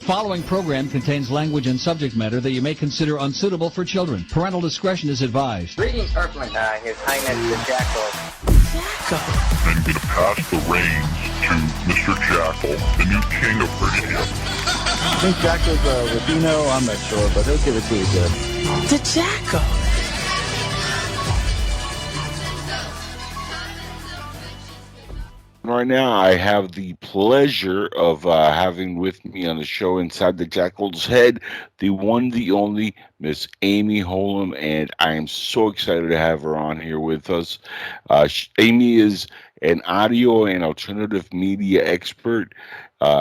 following program contains language and subject matter that you may consider unsuitable for children. Parental discretion is advised. Greetings, Earthling. His Highness the Jackal. I'm going to pass the reins to Mr. Jackal, the new king of radio. I think Jackal's Rubino. I'm not sure, but he'll give it to you good. The Jackal. Right now, I have the pleasure of having with me on the show Inside the Jackal's Head, the one, the only, Miss Amy Holem, and I am so excited to have her on here with us. Amy is an audio and alternative media expert.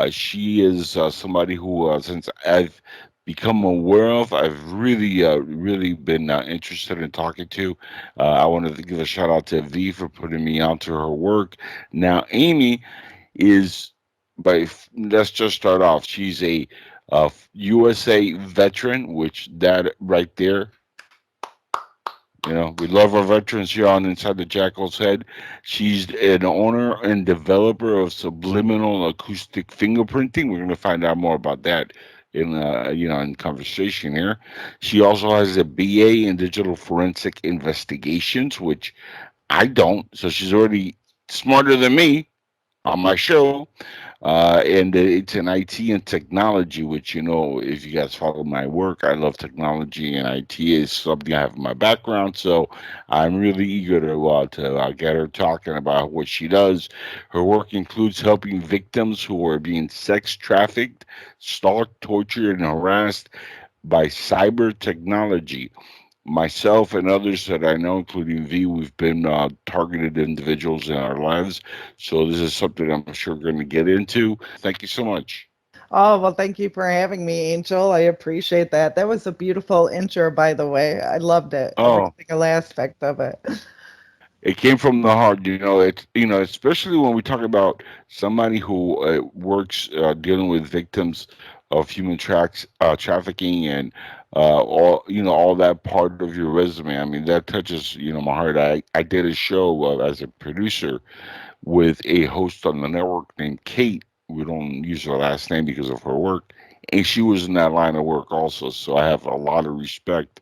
She is somebody who, since I've become aware of, I've really been interested in talking to. I wanted to give a shout out to V for putting me onto her work. Now, Amy is, let's just start off. She's a USA veteran, which that right there, you know, we love our veterans here on Inside the Jackal's Head. She's an owner and developer of Subliminal Acoustic Fingerprinting. We're going to find out more about that in conversation here. She also has a BA in Digital Forensic Investigations, which I don't. So she's already smarter than me on my show. And it's in IT and technology, which, you know, if you guys follow my work, I love technology, and IT is something I have in my background. So I'm really eager to get her talking about what she does. Her work includes helping victims who are being sex trafficked, stalked, tortured, and harassed by cyber technology. Myself and others that I know, including V, we've been targeted individuals in our lives. So this is something I'm sure we're going to get into. Thank you so much. Oh, well, thank you for having me, Angel. I appreciate that. That was a beautiful intro, by the way. I loved it. Oh. Every single aspect of it. It came from the heart, you know. It's, you know, especially when we talk about somebody who works dealing with victims of human trafficking and all that part of your resume. I mean, that touches, you know, my heart. I did a show as a producer with a host on the network named Kate. We don't use her last name because of her work, and she was in that line of work also. So I have a lot of respect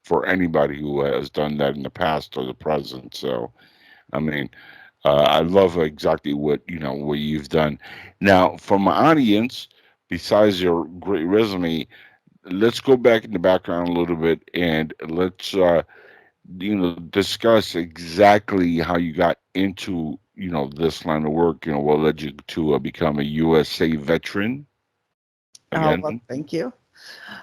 for anybody who has done that in the past or the present. So, I mean, I love exactly what you've done. Now, for my audience, besides your great resume, let's go back in the background a little bit and let's discuss exactly how you got into this line of work. You know, what led you to become a USA veteran? Again? Well, thank you.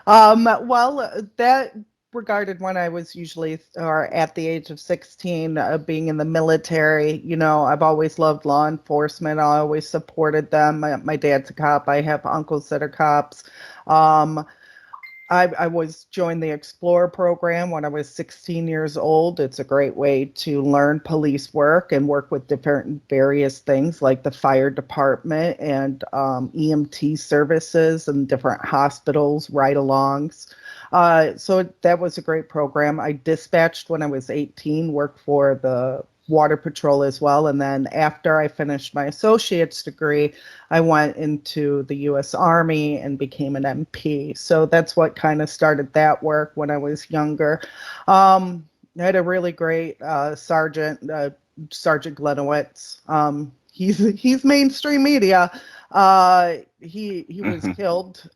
That regarded when I was usually or at the age of 16, being in the military. You know, I've always loved law enforcement. I always supported them. My dad's a cop. I have uncles that are cops. I joined the Explorer program when I was 16 years old. It's a great way to learn police work and work with various things like the fire department and EMT services and different hospitals, ride-alongs. So that was a great program. I dispatched when I was 18, worked for the Water Patrol as well. And then after I finished my associate's degree, I went into the U.S. Army and became an MP. So that's what kind of started that work when I was younger. I had a really great Sergeant Glenowitz. He's mainstream media. He was killed.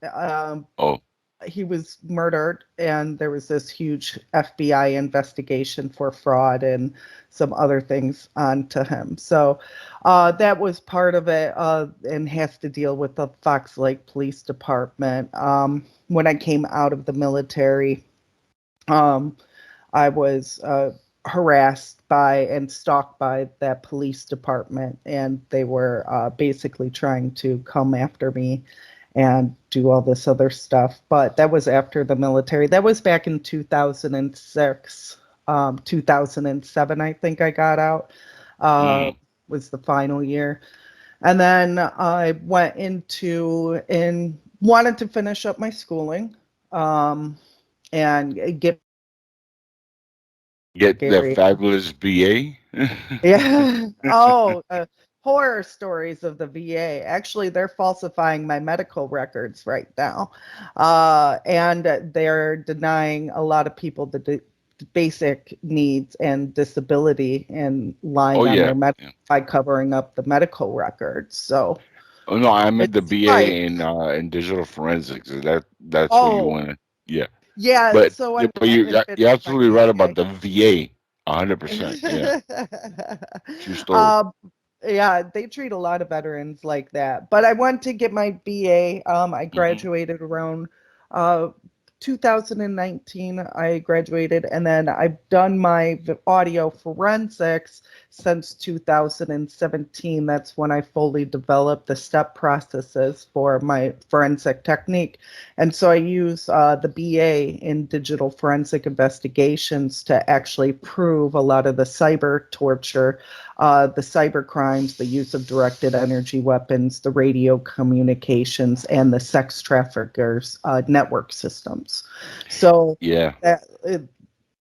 He was murdered, and there was this huge FBI investigation for fraud and some other things onto him. So that was part of it, and has to deal with the Fox Lake Police Department. When I came out of the military, I was harassed by and stalked by that police department, and they were basically trying to come after me and do all this other stuff. But that was after the military. That was back in 2006, 2007, I think I got out, was the final year. And then I went into and wanted to finish up my schooling and get that fabulous BA. Yeah. Oh, horror stories of the VA. Actually, they're falsifying my medical records right now. And they're denying a lot of people the basic needs and disability and lying on their by covering up the medical records. So oh no, I meant the it's BA in digital forensics. That's what you want to, yeah. yeah, But so I'm but you're finished my absolutely right about BA. the VA, 100%. Yeah, true story. Yeah, they treat a lot of veterans like that. But I went to get my BA. I Hmm. graduated around uh, 2019. I graduated, and then I've done my audio forensics since 2017. That's when I fully developed the step processes for my forensic technique. And so I use the BA in digital forensic investigations to actually prove a lot of the cyber torture, the cyber crimes, the use of directed energy weapons, the radio communications, and the sex traffickers network systems. So Yeah.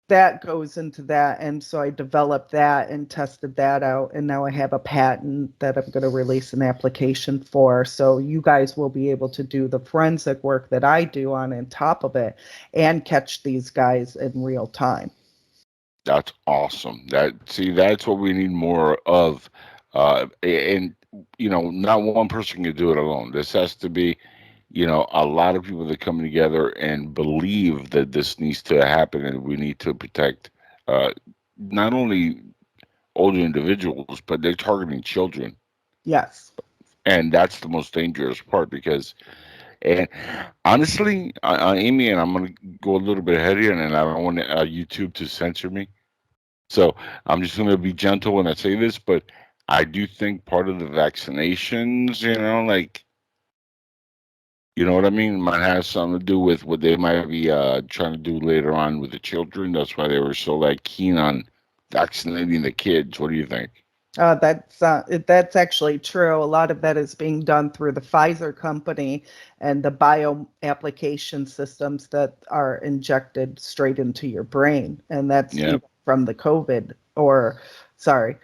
that goes into that. And so I developed that and tested that out. And now I have a patent that I'm going to release an application for. So you guys will be able to do the forensic work that I do on top of it and catch these guys in real time. That's awesome. That's what we need more of. And not one person can do it alone. This has to be, a lot of people that come together and believe that this needs to happen, and we need to protect uh, not only older individuals, but they're targeting children, Yes. and that's the most dangerous part because. And honestly, Amy, and I'm gonna go a little bit ahead here, and I don't want YouTube to censor me. So I'm just going to be gentle when I say this, but I do think part of the vaccinations, like, you know what I mean, might have something to do with what they might be trying to do later on with the children. That's why they were so keen on vaccinating the kids. What do you think? That's actually true. A lot of that is being done through the Pfizer company and the bio application systems that are injected straight into your brain, and that's Yeah. even from the COVID. Or, sorry,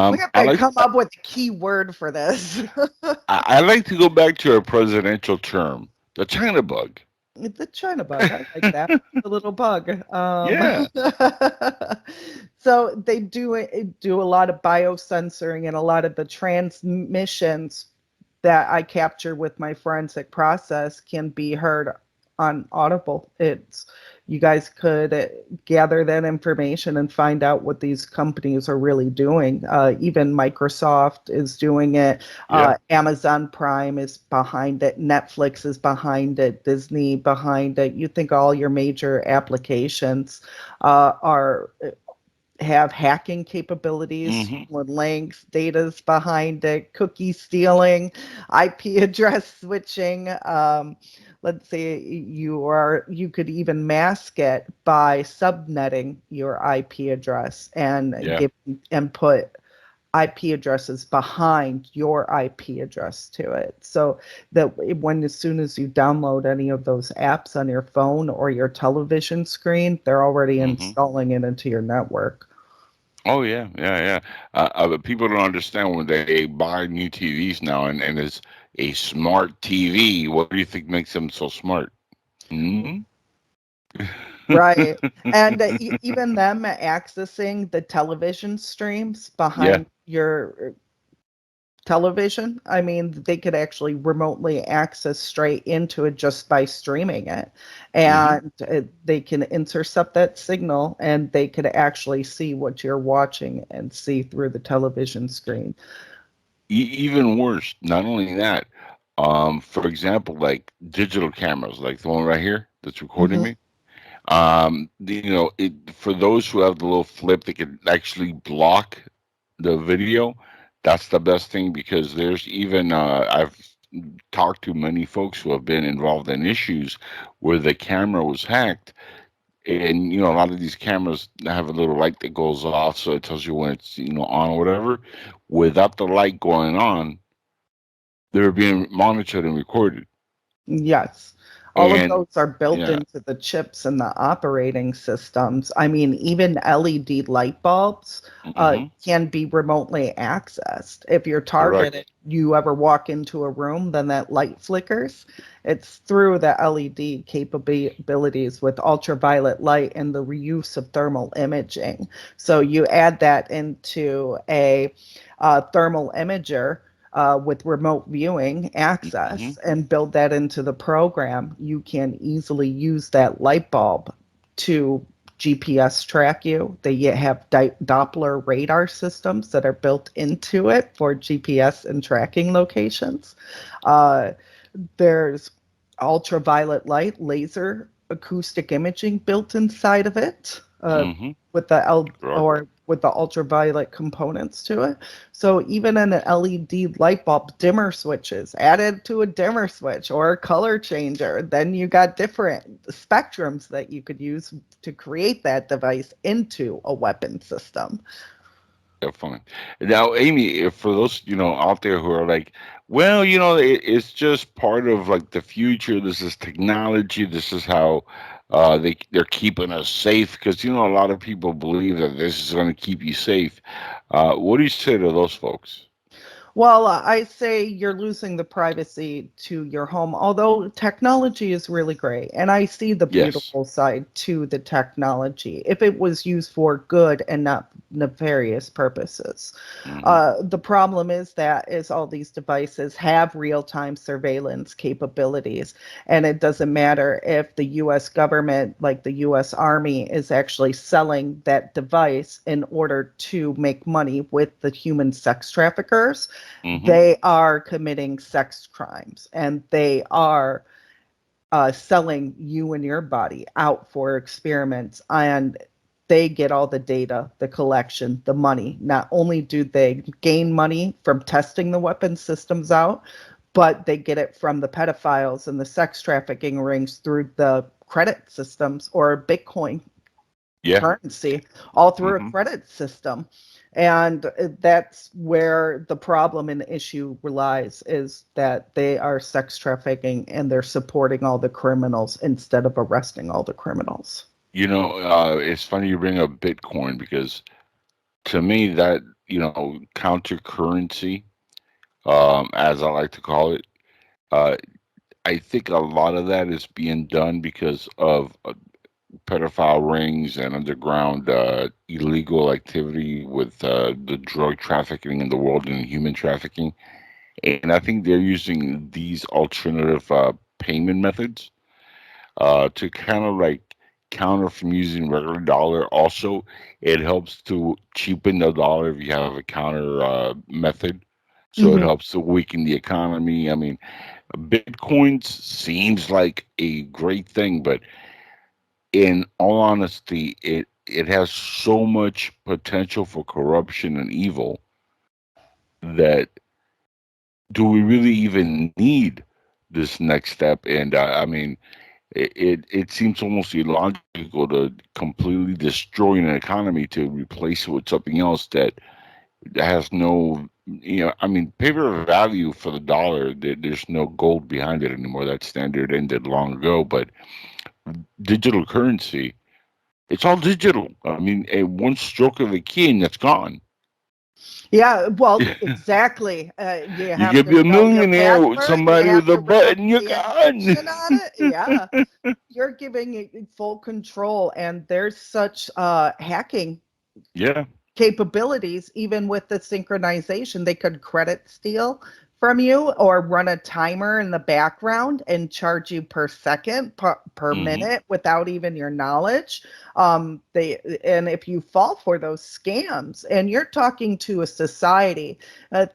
we have I to like come up with a key word for this. I like to go back to a presidential term, the China bug. The China bug, I like that. The little bug. Yeah. So they do a lot of biosensoring, and a lot of the transmissions that I capture with my forensic process can be heard on Audible. You guys could gather that information and find out what these companies are really doing. Even Microsoft is doing it. Yeah. Amazon Prime is behind it. Netflix is behind it. Disney behind it. You think all your major applications have hacking capabilities, Hmm. with links, data's behind it, cookie stealing, IP address switching. Let's say you could even mask it by subnetting your IP address and Yeah. put IP addresses behind your IP address to it, so that as soon as you download any of those apps on your phone or your television screen, they're already Hmm. installing it into your network. Oh yeah, yeah, yeah. But people don't understand when they buy new TVs now, and it's a smart TV. What do you think makes them so smart? Hmm. Right. And even them accessing the television streams Yeah. behind your television, I mean, they could actually remotely access straight into it just by streaming it. Hmm. And they can intercept that signal, and they could actually see what you're watching and see through the television screen. Even worse. Not only that, for example, like digital cameras, like the one right here that's recording Hmm. me. For those who have the little flip that can actually block the video, that's the best thing because there's even I've talked to many folks who have been involved in issues where the camera was hacked, and a lot of these cameras have a little light that goes off, so it tells you when it's on or whatever. Without the light going on, they're being monitored and recorded. Yes. All of And those are built yeah. into the chips and the operating systems. I mean, even LED light bulbs can be remotely accessed. If you're targeted, Correct. you ever walk into a room, then that light flickers. It's through the LED capabilities with ultraviolet light and the reuse of thermal imaging. So you add that into a thermal imager with remote viewing access and build that into the program, you can easily use that light bulb to GPS track you. They have Doppler radar systems that are built into it for GPS and tracking locations. There's ultraviolet light, laser acoustic imaging built inside of it with the ultraviolet components to it. So even in an LED light bulb, dimmer switches added to a dimmer switch or a color changer, then you got different spectrums that you could use to create that device into a weapon system. Definitely. Now, Amy, if for those out there who are like, well, it's just part of like the future. This is technology. This is how they're keeping us safe because a lot of people believe that this is going to keep you safe. What do you say to those folks? Well, I say you're losing the privacy to your home, although technology is really great. And I see the Yes. beautiful side to the technology if it was used for good and not nefarious purposes. The problem is all these devices have real-time surveillance capabilities. And it doesn't matter if the U.S. government, like the U.S. Army, is actually selling that device in order to make money with the human sex traffickers. They are committing sex crimes and they are selling you and your body out for experiments, and they get all the data, the collection, the money. Not only do they gain money from testing the weapon systems out, but they get it from the pedophiles and the sex trafficking rings through the credit systems or Bitcoin currency, all through a credit system. And that's where the problem and the issue relies, is that they are sex trafficking and they're supporting all the criminals instead of arresting all the criminals. It's funny you bring up Bitcoin because to me that, counter currency, as I like to call it, I think a lot of that is being done because of pedophile rings and underground illegal activity with the drug trafficking in the world and human trafficking. And I think they're using these alternative payment methods to kind of like counter from using regular dollar. Also, it helps to cheapen the dollar if you have a counter method. So it helps to weaken the economy. I mean, Bitcoin seems like a great thing, but in all honesty, it has so much potential for corruption and evil that do we really even need this next step? And I mean, it seems almost illogical to completely destroy an economy to replace it with something else that has no, I mean, paper value for the dollar. There's no gold behind it anymore. That standard ended long ago. But digital currency, it's all digital. I mean, one stroke of a key and it's gone. Yeah, well, exactly. You You have could to be a know your millionaire with password. You somebody have with a to remember button, you're the gone. encryption on it. Yeah, you're giving it full control, and there's such hacking Yeah. capabilities, even with the synchronization. They could credit steal from you or run a timer in the background and charge you per second, per minute without even your knowledge. And if you fall for those scams and you're talking to a society,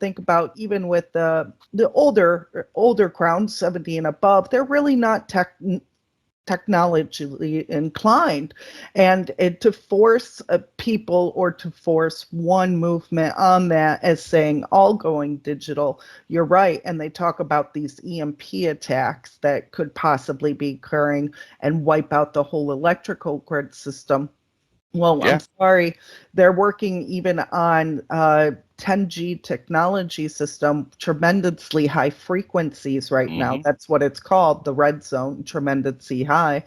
think about even with the older crowd, 70 and above, they're really not technologically inclined, and to force people or to force one movement on that as saying all going digital, you're right. And they talk about these EMP attacks that could possibly be occurring and wipe out the whole electrical grid system. Well, I'm sorry, they're working even on 10G technology system, tremendously high frequencies right now. That's what it's called, the red zone, tremendously high.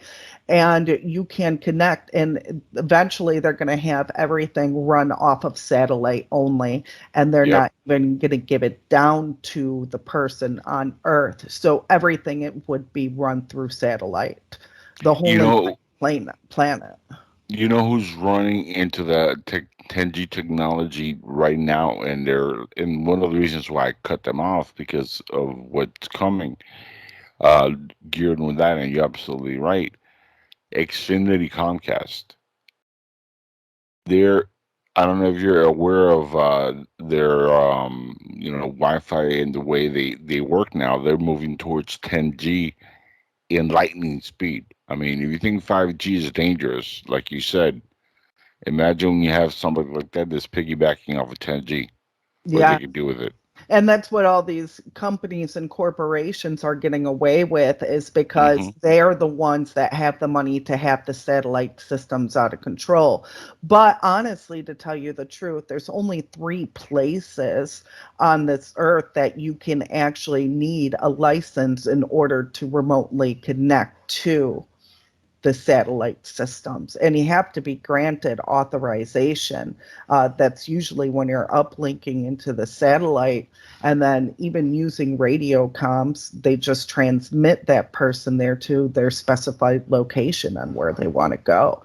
And you can connect, and eventually they're going to have everything run off of satellite only, and they're not even going to give it down to the person on Earth. So everything it would be run through satellite, the whole planet. You know who's running into the 10G technology right now, and one of the reasons why I cut them off because of what's coming, geared with that, and you're absolutely right. Xfinity Comcast. I don't know if you're aware of their Wi-Fi and the way they work now. They're moving towards 10G in lightning speed. I mean, if you think 5G is dangerous, like you said, imagine when you have somebody like that that's piggybacking off of 10G, what they can do with it. And that's what all these companies and corporations are getting away with, is because they're the ones that have the money to have the satellite systems out of control. But honestly, to tell you the truth, there's only 3 places on this earth that you can actually need a license in order to remotely connect to the satellite systems, and you have to be granted authorization. That's usually when you're uplinking into the satellite, and then even using radio comms, they just transmit that person there to their specified location and where they want to go.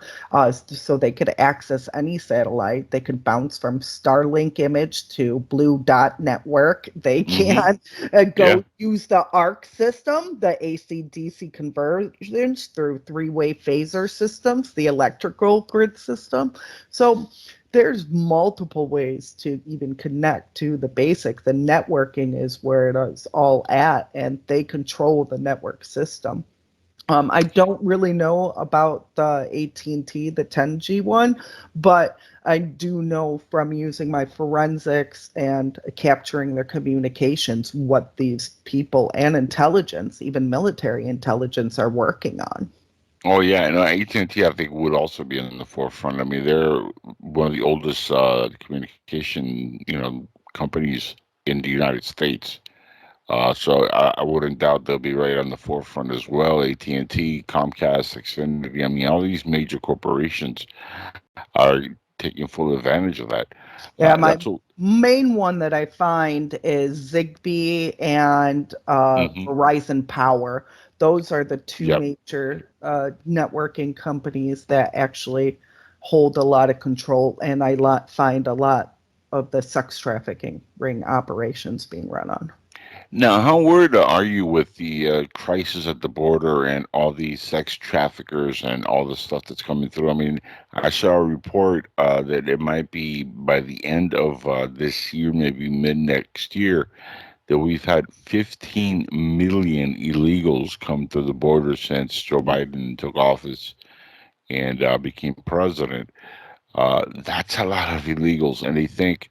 So they could access any satellite. They could bounce from Starlink image to Blue Dot Network. They can use the ARC system, the AC-DC conversions through 3-way phaser systems, the electrical grid system. So there's multiple ways to even connect to the basic. The networking is where it is all at, and they control the network system. I don't really know about the AT&T, the 10G one, but I do know from using my forensics and capturing their communications what these people and intelligence, even military intelligence, are working on. Oh yeah, and AT&T I think would also be in the forefront. I mean, they're one of the oldest communication companies in the United States. So I wouldn't doubt they'll be right on the forefront as well. AT&T, Comcast, Xfinity. I mean, all these major corporations are taking full advantage of that. Yeah, my main one that I find is Zigbee and Verizon Power. Those are the 2 major networking companies that actually hold a lot of control, and I find a lot of the sex trafficking ring operations being run on. Now, how worried are you with the crisis at the border and all these sex traffickers and all the stuff that's coming through? I mean, I saw a report that it might be by the end of this year, maybe mid next year, that we've had 15 million illegals come through the border since Joe Biden took office and became president. That's a lot of illegals, and they think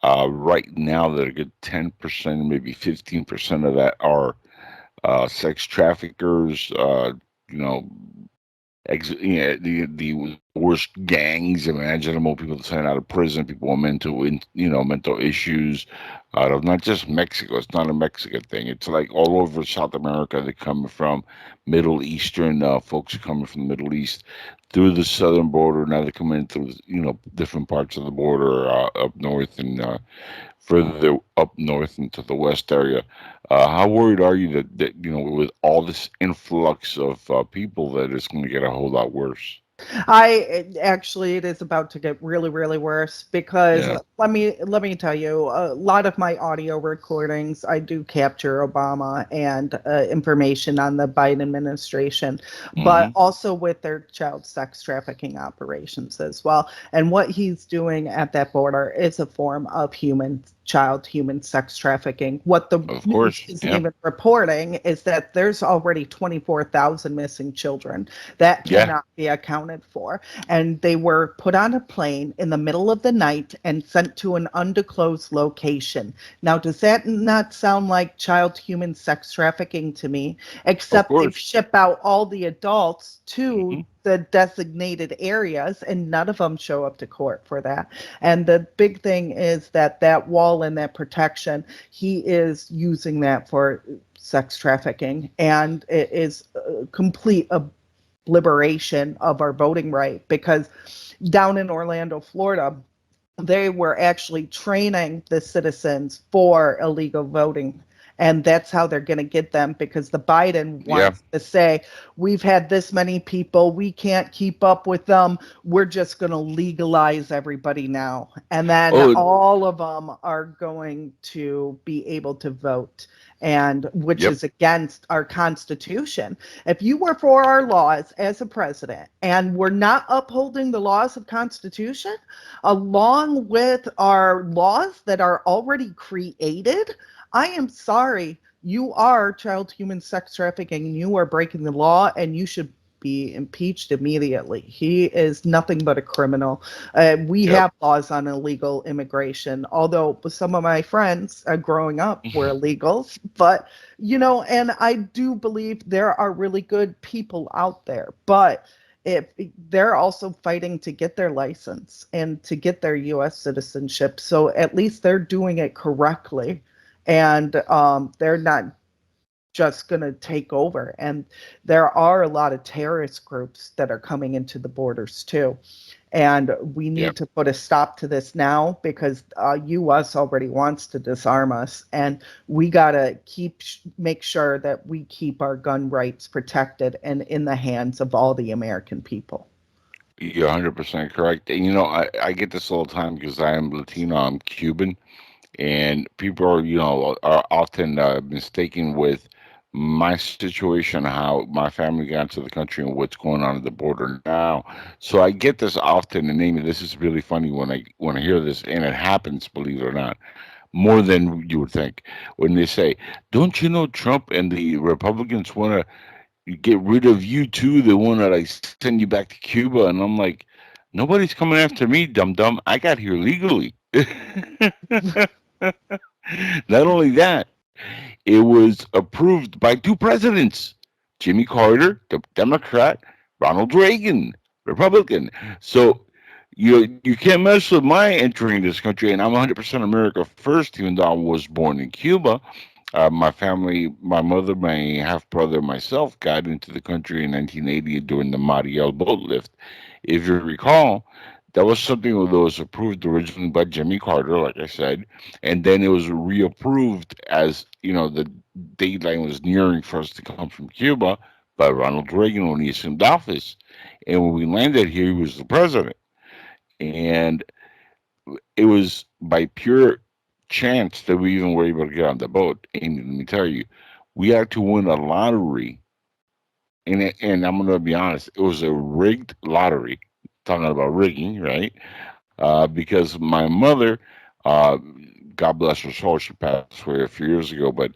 right now that a good 10%, maybe 15% of that are sex traffickers, the worst gangs imaginable, people sent out of prison, people with mental issues out of not just Mexico. It's not a Mexican thing. It's like all over South America. They're coming from Middle Eastern folks are coming from the Middle East through the southern border. Now they're coming through different parts of the border up north and further up north into the west area. How worried are you that with all this influx of people that it's going to get a whole lot worse? It is about to get really, really worse, because let me tell you, a lot of my audio recordings, I do capture Obama and information on the Biden administration, but also with their child sex trafficking operations as well. And what he's doing at that border is a form of human sex trafficking. What the news isn't even reporting is that there's already 24,000 missing children that cannot be accounted accounted for. And they were put on a plane in the middle of the night and sent to an undisclosed location. Now, does that not sound like child human sex trafficking to me? Except they ship out all the adults to the designated areas, and none of them show up to court for that. And the big thing is that wall and that protection, he is using that for sex trafficking, and it is a complete obliteration of our voting right, because down in Orlando, Florida, they were actually training the citizens for illegal voting. And that's how they're going to get them, because the Biden wants to say, we've had this many people, we can't keep up with them, we're just going to legalize everybody now. And then all of them are going to be able to vote, and which is against our Constitution. If you were for our laws as a president and we're not upholding the laws of Constitution, along with our laws that are already created, I am sorry, you are child human sex trafficking, and you are breaking the law, and you should be impeached immediately. He is nothing but a criminal. We have laws on illegal immigration, although some of my friends growing up were illegals. But, and I do believe there are really good people out there. But if they're also fighting to get their license and to get their U.S. citizenship, so at least they're doing it correctly. And they're not just going to take over. And there are a lot of terrorist groups that are coming into the borders too. And we need to put a stop to this now, because U.S. already wants to disarm us. And we got to make sure that we keep our gun rights protected and in the hands of all the American people. You're 100% correct. And, I get this all the time because I am Latino, I'm Cuban. And people are often mistaken with my situation, how my family got into the country and what's going on at the border now. So I get this often, and Amy, this is really funny when I hear this, and it happens, believe it or not, more than you would think. When they say, "Don't you know Trump and the Republicans want to get rid of you too? They want to send you back to Cuba?" And I'm like, nobody's coming after me, dum dum. I got here legally. Not only that, it was approved by two presidents, Jimmy Carter, the Democrat, Ronald Reagan, Republican. So you can't mess with my entering this country, and I'm 100% America first, even though I was born in Cuba. My family, my mother, my half-brother, myself got into the country in 1980 during the Mariel boat lift. If you recall, that was something that was approved originally by Jimmy Carter, like I said, and then it was reapproved as, the deadline was nearing for us to come from Cuba by Ronald Reagan when he assumed office. And when we landed here, he was the president. And it was by pure chance that we even were able to get on the boat. And let me tell you, we had to win a lottery. And I'm going to be honest, it was a rigged lottery. Talking about rigging, right? Because my mother, God bless her soul, she passed away a few years ago, but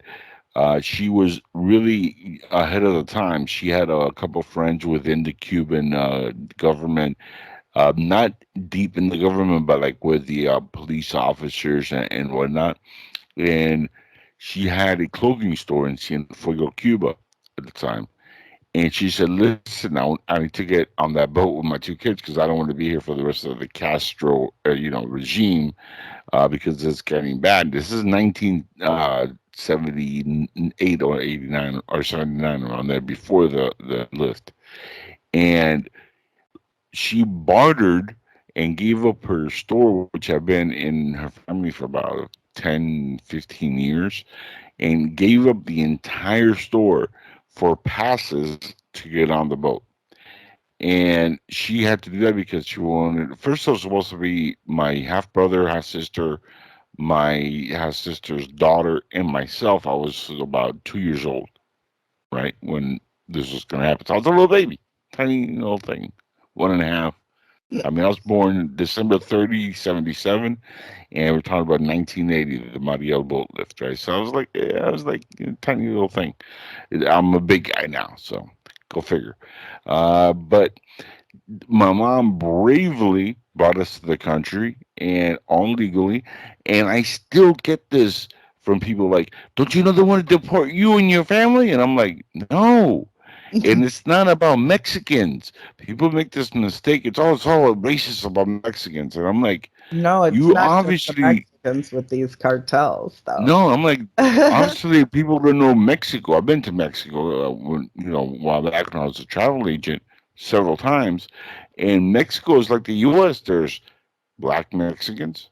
she was really ahead of the time. She had a couple friends within the Cuban government, not deep in the government, but like with the police officers and whatnot. And she had a clothing store in Cienfuegos, Cuba at the time. And she said, listen, I need to get on that boat with my two kids because I don't want to be here for the rest of the Castro, regime because it's getting bad. This is 1978 or 89 or 79, around there, before the lift. And she bartered and gave up her store, which had been in her family for about 10, 15 years, and gave up the entire store for passes to get on the boat. And she had to do that because she wanted, first it was supposed to be my half brother, half sister, my half sister's daughter, and myself. I was about 2 years old, right, when this was going to happen. So I was a little baby, tiny little thing, 1.5. I mean, I was born December 30, 77, and we're talking about 1980, the Mariel boat lift, right? So I was like a tiny little thing. I'm a big guy now, so go figure. But My mom bravely brought us to the country and on legally, and I still get this from people like, "Don't you know they want to deport you and your family?" And I'm like, "No." And it's not about Mexicans. People make this mistake. It's all racist about Mexicans, and I'm like, No, it's you not just the obviously Mexicans with these cartels, though. no. I'm like, obviously people don't know Mexico. I've been to Mexico when while back when I was a travel agent several times, and Mexico is like the U.S. There's black Mexicans,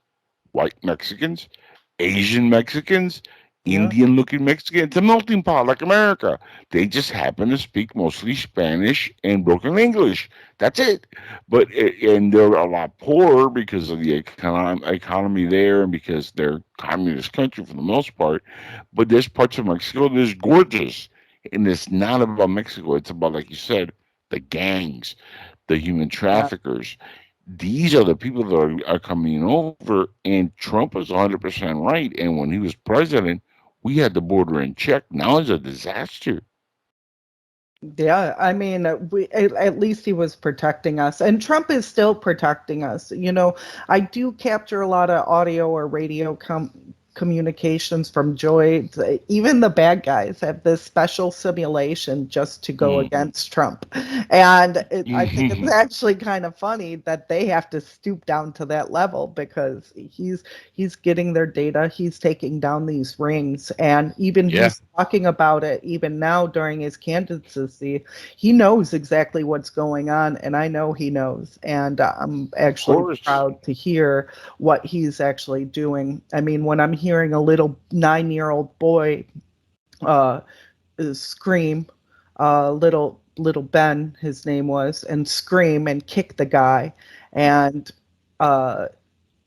white Mexicans, Asian Mexicans, Yeah. Indian looking Mexicans. It's a melting pot like America. They just happen to speak mostly Spanish and broken English. That's it. And they're a lot poorer because of the economy there and because they're communist country for the most part. But there's parts of Mexico that's gorgeous. And it's not about Mexico. It's about, like you said, the gangs, the human Yeah. traffickers. These are the people that are coming over, and Trump was 100% right. And when he was president, we had the border in check. Now it's a disaster. Yeah, I mean, at least he was protecting us, and Trump is still protecting us. I do capture a lot of audio or radio communications from Joy. Even the bad guys have this special simulation just to go Mm. against Trump, and I think it's actually kind of funny that they have to stoop down to that level because he's getting their data, he's taking down these rings, and even Yeah, he's talking about it even now during his candidacy. He knows exactly what's going on, and I know he knows, and I'm of actually course. proud to hear what he's actually doing. I mean, when I'm hearing a little 9-year-old boy uh, scream, little Ben, his name was, and scream and kick the guy, and uh,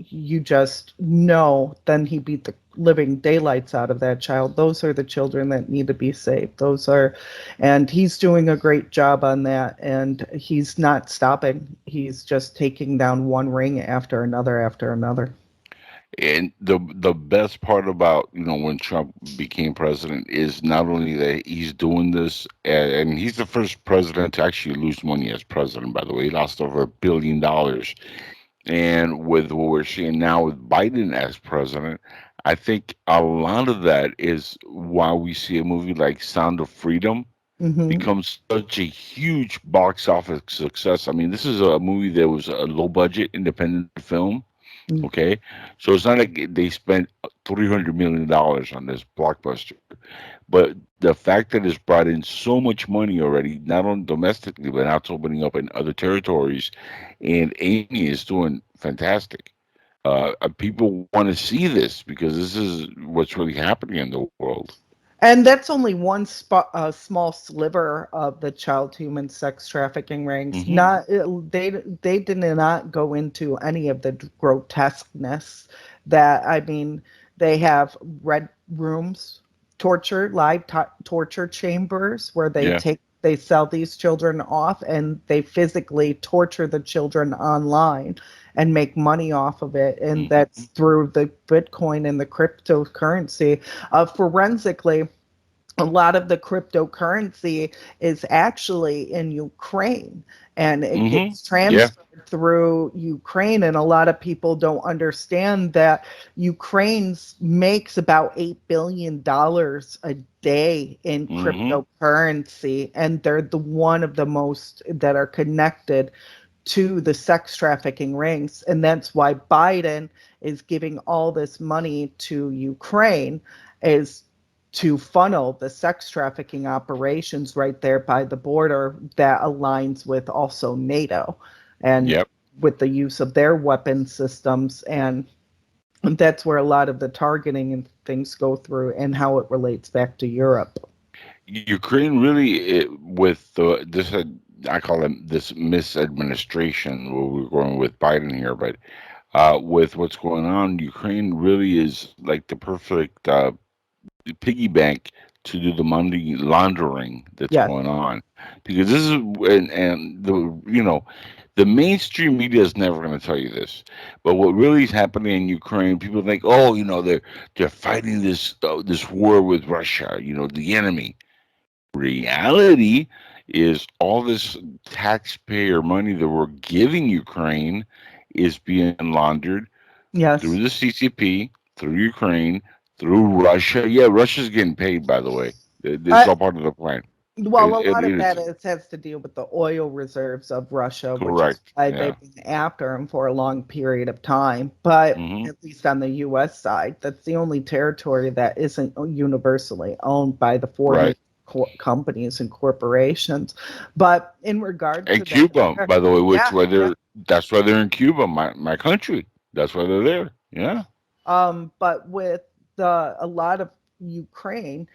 you just know then he beat the living daylights out of that child. Those are the children that need to be saved. And he's doing a great job on that, and he's not stopping. He's just taking down one ring after another after another. And the best part about when Trump became president is not only that he's doing this, and he's the first president to actually lose money as president. By the way, he lost over $1 billion. And with what we're seeing now with Biden as president, I think a lot of that is why we see a movie like Sound of Freedom Hmm. becomes such a huge box office success. I mean, this is a movie that was a low budget independent film. Okay, so it's not like they spent $300 million on this blockbuster, but the fact that it's brought in so much money already, not only domestically but now it's opening up in other territories, and Amy is doing fantastic. People want to see this because this is what's really happening in the world. And that's only one small sliver of the child human sex trafficking rings. Hmm. Not they did not go into any of the grotesqueness that I mean. They have red rooms, torture chambers where Yeah. they sell these children off and they physically torture the children online and make money off of it, and that's Hmm. through the Bitcoin and the cryptocurrency. Forensically, a lot of the cryptocurrency is actually in Ukraine and it Hmm. gets Yeah. transferred through Ukraine. And a lot of people don't understand that Ukraine makes about $8 billion a day in Hmm. cryptocurrency. And they're the one of the most that are connected to the sex trafficking rings. And that's why Biden is giving all this money to Ukraine, is to funnel the sex trafficking operations right there by the border that aligns with also NATO and Yep. with the use of their weapon systems. And that's where a lot of the targeting and things go through and how it relates back to Europe. Ukraine really, with this, I call it this misadministration. Where we're going with Biden here, but with what's going on, Ukraine really is like the perfect piggy bank to do the money laundering that's Yes. going on, because this is and the mainstream media is never going to tell you this, but what really is happening in Ukraine, people think, oh, they're fighting this war with Russia, the enemy. Reality is all this taxpayer money that we're giving Ukraine is being laundered Yes. through the CCP, through Ukraine, through Russia. Yeah, Russia's getting paid, by the way. This is all part of the plan. Well, a lot It of is that has to deal with the oil reserves of Russia, which is correct. why Yeah. they've been after him for a long period of time. But Hmm. at least on the U.S. side, that's the only territory that isn't universally owned by the four Right. major companies and corporations. But in regard And to Cuba, that, by the way, yeah, yeah. that's why they're in Cuba, my country. That's why they're there. Yeah. But with a lot of Ukraine,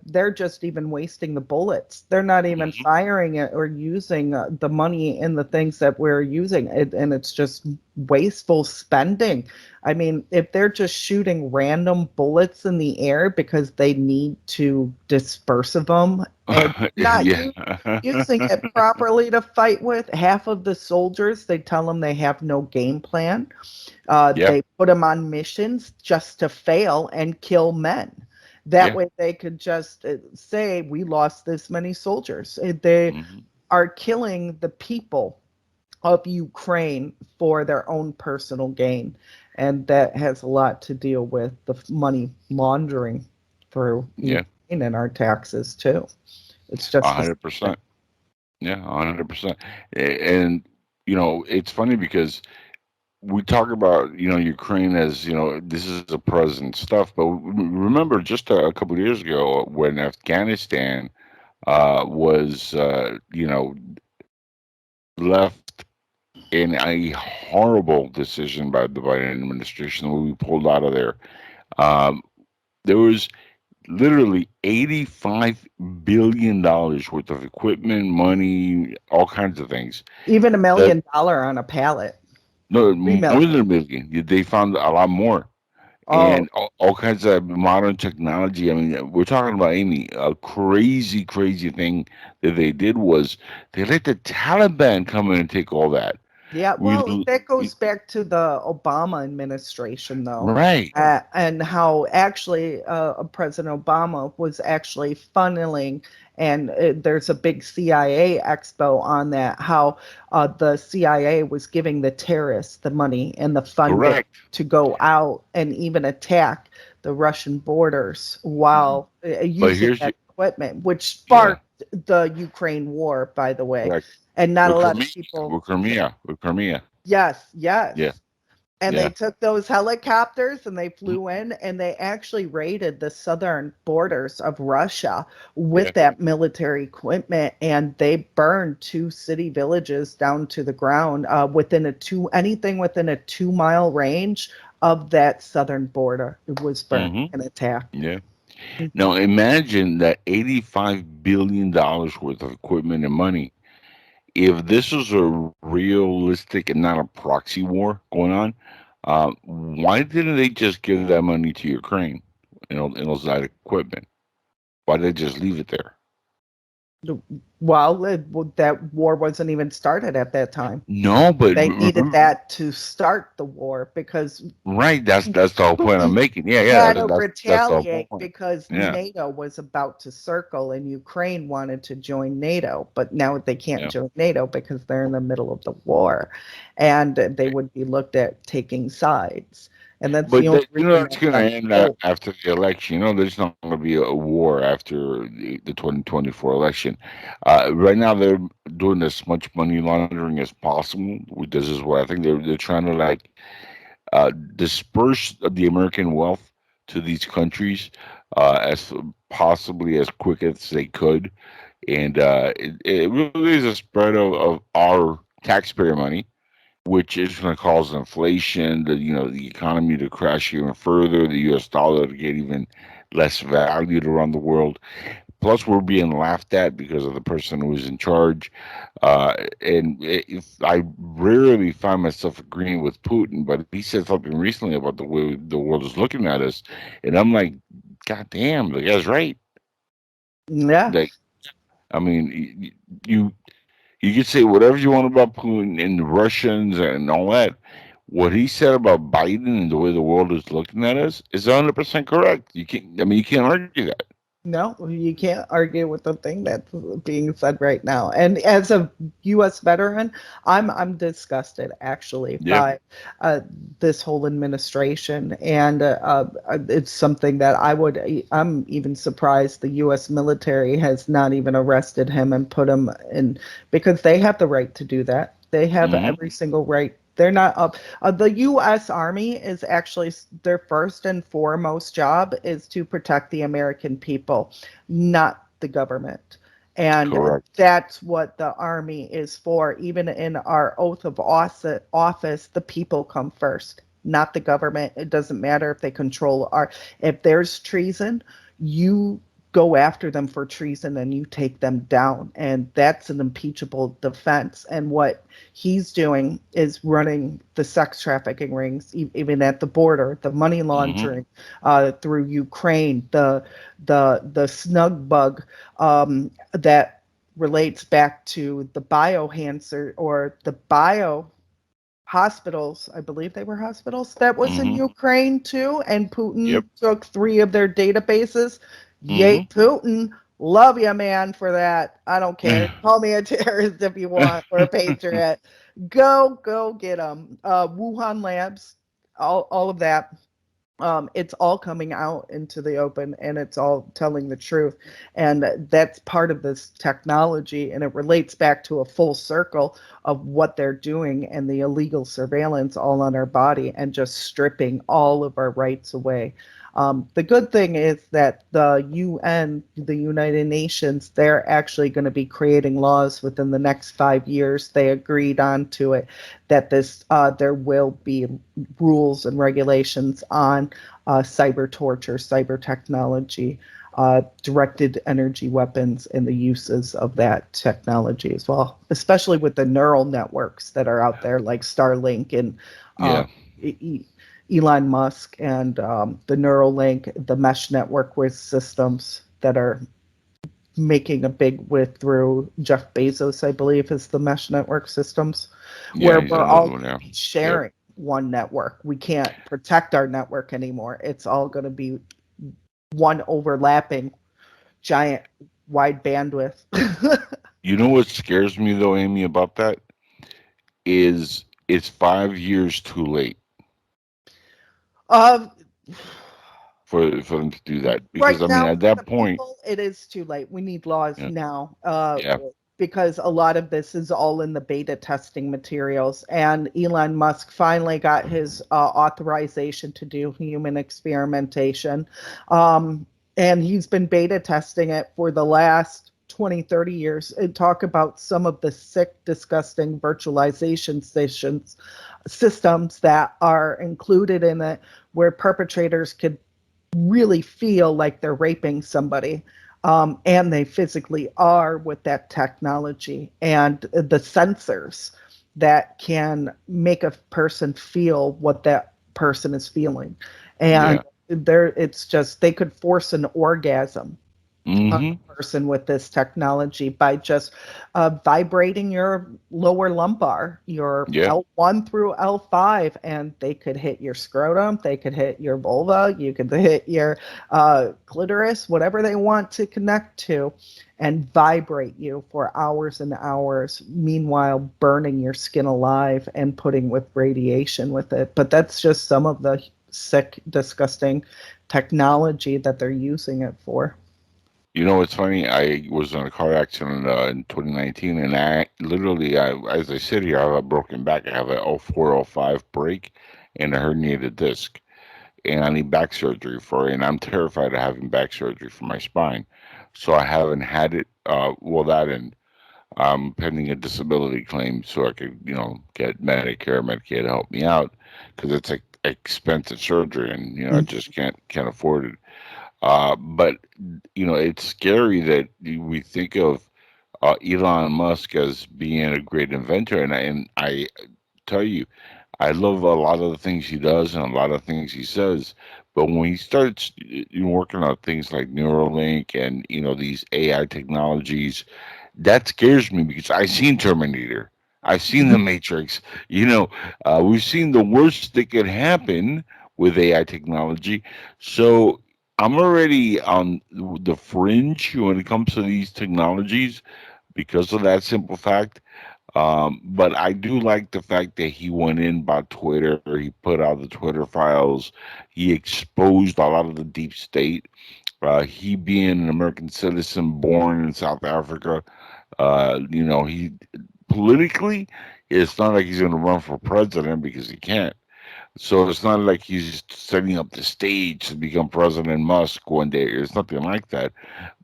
they're just even wasting the bullets. They're not even Hmm. firing it or using the money in the things that we're using, and it's just wasteful spending. I mean, if they're just shooting random bullets in the air because they need to disperse of them and not Yeah. using it properly to fight with, half of the soldiers, they tell them they have no game plan. Yeah. They put them on missions just to fail and kill men. That Yeah. way they could just say, we lost this many soldiers. They Hmm. are killing the people of Ukraine for their own personal gain. And that has a lot to deal with the money laundering for Yeah. Ukraine and our taxes, too. It's just the 100%. Yeah, 100%. And it's funny because we talk about Ukraine as this is the present stuff, but remember just a couple of years ago when Afghanistan was left in a horrible decision by the Biden administration when we pulled out of there. Um, there was literally $85 billion worth of equipment, money, all kinds of things. even $1 That million on a pallet. no, 3 more million. than a million. They found a lot more. Oh, And all kinds of modern technology. I mean, we're talking about, Amy, a crazy, crazy thing that they did was they let the Taliban come in and take all that. yeah, We, well, that goes back to the Obama administration, though, right, and how actually President Obama was actually funneling, and there's a big CIA expo on that, how the CIA was giving the terrorists the money and the funding correct. to go out and even attack the Russian borders Mhm. while But using here's that equipment, which yeah, sparked the Ukraine war, by the way. correct. And not a With lot of Crimea, people. with Crimea. Yes, Yeah, yes. And they yeah. took those helicopters and they flew in and they actually raided the southern borders of Russia Yeah. with that military equipment, and they burned 2 city villages down to the ground anything within a 2-mile range of that southern border. It was burned Hmm. and attacked. Yeah. Now imagine that $85 billion worth of equipment and money. If this was a realistic and not a proxy war going on, why didn't they just give that money to Ukraine, that equipment? Why did they just leave it there? Well, that war wasn't even started at that time. No, but They needed that to start the war because right, that's the whole point I'm Putin making. Yeah, yeah, had to that's the whole retaliate point. because Yeah, NATO was about to circle and Ukraine wanted to join NATO, but now they can't yeah. join NATO because they're in the middle of the war, and they would be looked at taking sides. And that's the But only reason that's that going to got end killed. after the election. There's not going to be a war after the 2024 election. Right now, they're doing as much money laundering as possible. This is what I think they're trying to disperse the American wealth to these countries as possibly as quick as they could, and it really is a spread of our taxpayer money, which is going to cause inflation, the economy to crash even further, the U.S. dollar to get even less valued around the world. Plus, we're being laughed at because of the person who is in charge. And if I rarely find myself agreeing with Putin, but he said something recently about the way the world is looking at us, and I'm like, God damn, the guy's right. Yeah. Like, I mean, you you can say whatever you want about Putin and the Russians and all that. What he said about Biden and the way the world is looking at us is 100% correct. You can't. I mean, you can't argue that. No, you can't argue with the thing that's being said right now. And as a U.S. veteran, I'm disgusted actually Yeah. by this whole administration, and it's something that I'm even surprised the U.S. military has not even arrested him and put him in, because they have the right to do that. They have every single right. They're not up. The U.S. Army is actually their first and foremost job is to protect the American people, not the government. And Correct. that's what the Army is for. Even in our oath of office, the people come first, not the government. It doesn't matter if they control if there's treason, you go after them for treason and you take them down. And that's an impeachable defense. And what he's doing is running the sex trafficking rings, even at the border, the money laundering through Ukraine, the snug bug that relates back to the biohancer or the bio hospitals. I believe they were hospitals that was in Ukraine too. And Putin took 3 of their databases. Yay, Putin. Love you, man, for that. I don't care. Call me a terrorist if you want, or a patriot. Go get them. Wuhan labs, all of that. It's all coming out into the open, and it's all telling the truth. And that's part of this technology, and it relates back to a full circle of what they're doing and the illegal surveillance all on our body and just stripping all of our rights away. The good thing is that the UN, the United Nations, they're actually going to be creating laws within the next 5 years. They agreed on to it that there will be rules and regulations on cyber torture, cyber technology, directed energy weapons, and the uses of that technology as well, especially with the neural networks that are out there like Starlink and Elon Musk and the Neuralink, the mesh network with systems that are making a big width through Jeff Bezos, I believe, is the mesh network systems, where we're all sharing one network. We can't protect our network anymore. It's all going to be one overlapping giant wide bandwidth. You know what scares me though, Amy, about that is it's 5 years too late. For them to do that, because right now, at that point, it is too late. We need laws now, because a lot of this is all in the beta testing materials. And Elon Musk finally got his authorization to do human experimentation, and he's been beta testing it for the last 20, 30 years. And talk about some of the sick, disgusting virtualization systems that are included in it, where perpetrators could really feel like they're raping somebody, and they physically are with that technology, and the sensors that can make a person feel what that person is feeling. And it's just, they could force an orgasm on a person with this technology by just vibrating your lower lumbar, your L1 through L5, and they could hit your scrotum, they could hit your vulva, you could hit your clitoris, whatever they want to connect to, and vibrate you for hours and hours, meanwhile burning your skin alive and putting with radiation with it. But that's just some of the sick, disgusting technology that they're using it for. You know, it's funny. I was in a car accident in 2019, and as I sit here, I have a broken back. I have an L4, L5 break, and a herniated disc, and I need back surgery for it. And I'm terrified of having back surgery for my spine, so I haven't had it. That, and I'm pending a disability claim so I could, get Medicare, Medicaid to help me out, because it's like expensive surgery, and I just can't afford it. But it's scary that we think of Elon Musk as being a great inventor, and I tell you, I love a lot of the things he does and a lot of things he says. But when he starts working on things like Neuralink and these AI technologies, that scares me, because I've seen Terminator, I've seen The Matrix. We've seen the worst that could happen with AI technology. So I'm already on the fringe when it comes to these technologies because of that simple fact. But I do like the fact that he went in by Twitter. He put out the Twitter files. He exposed a lot of the deep state. He being an American citizen born in South Africa, he politically, it's not like he's going to run for president because he can't. So it's not like he's setting up the stage to become President Musk one day. It's nothing like that.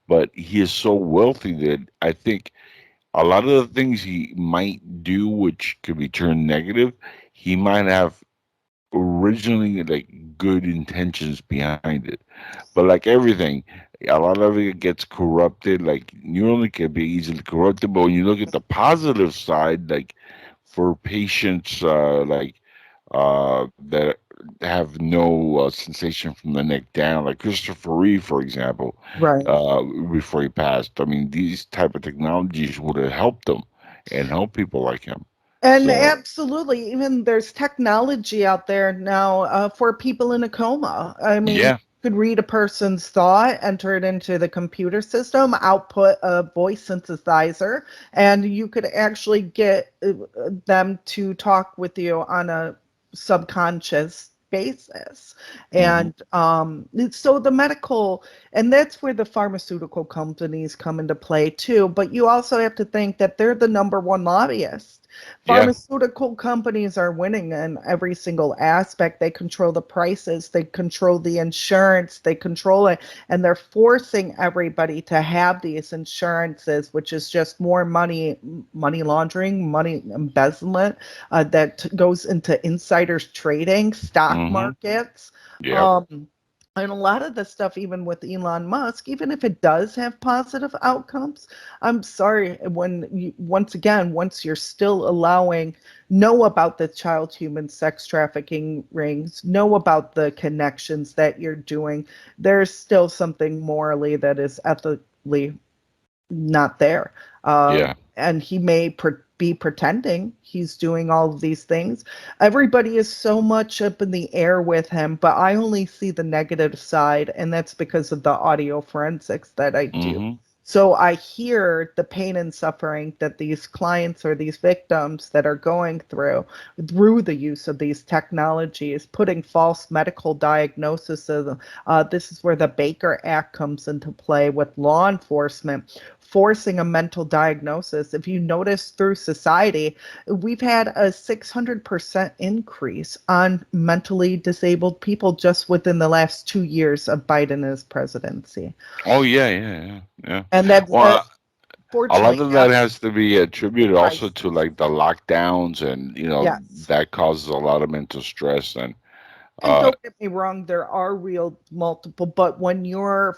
But he is so wealthy that I think a lot of the things he might do, which could be turned negative, he might have originally like good intentions behind it. But like everything, a lot of it gets corrupted. Like Neuralink can be easily corrupted, but when you look at the positive side, like for patients that have no sensation from the neck down, like Christopher Reeve, for example, Right. before he passed. I mean, these type of technologies would have helped him and help people like him. And So absolutely, even there's technology out there now for people in a coma. I mean, you yeah, could read a person's thought, enter it into the computer system, output a voice synthesizer, and you could actually get them to talk with you on a subconscious basis. hmm And so the medical, and that's where the pharmaceutical companies come into play too. But you also have to think that they're the number one lobbyists. yeah, Pharmaceutical companies are winning in every single aspect. They control the prices, they control the insurance, they control it, and they're forcing everybody to have these insurances, which is just more money laundering, money embezzlement that goes into insiders trading, stock hmm markets. yeah. Um, and a lot of the stuff, even with Elon Musk, even if it does have positive outcomes, I'm sorry, once you're still allowing, know about the child human sex trafficking rings, know about the connections that you're doing, there's still something morally that is ethically not there. Yeah. And he may be pretending he's doing all of these things. Everybody is so much up in the air with him, but I only see the negative side, and that's because of the audio forensics that I do. hmm So I hear the pain and suffering that these clients or these victims that are going through the use of these technologies, putting false medical diagnoses. This is where the Baker Act comes into play with law enforcement forcing a mental diagnosis. If you notice through society, we've had a 600% increase on mentally disabled people just within the last 2 years of Biden's presidency. Oh yeah, yeah, yeah, yeah. And that's Well, a lot fortunately of that not has to be attributed also to prices. like the lockdowns, and Yes. that causes a lot of mental stress. And And uh, don't get me wrong, there are real multiple, but when you're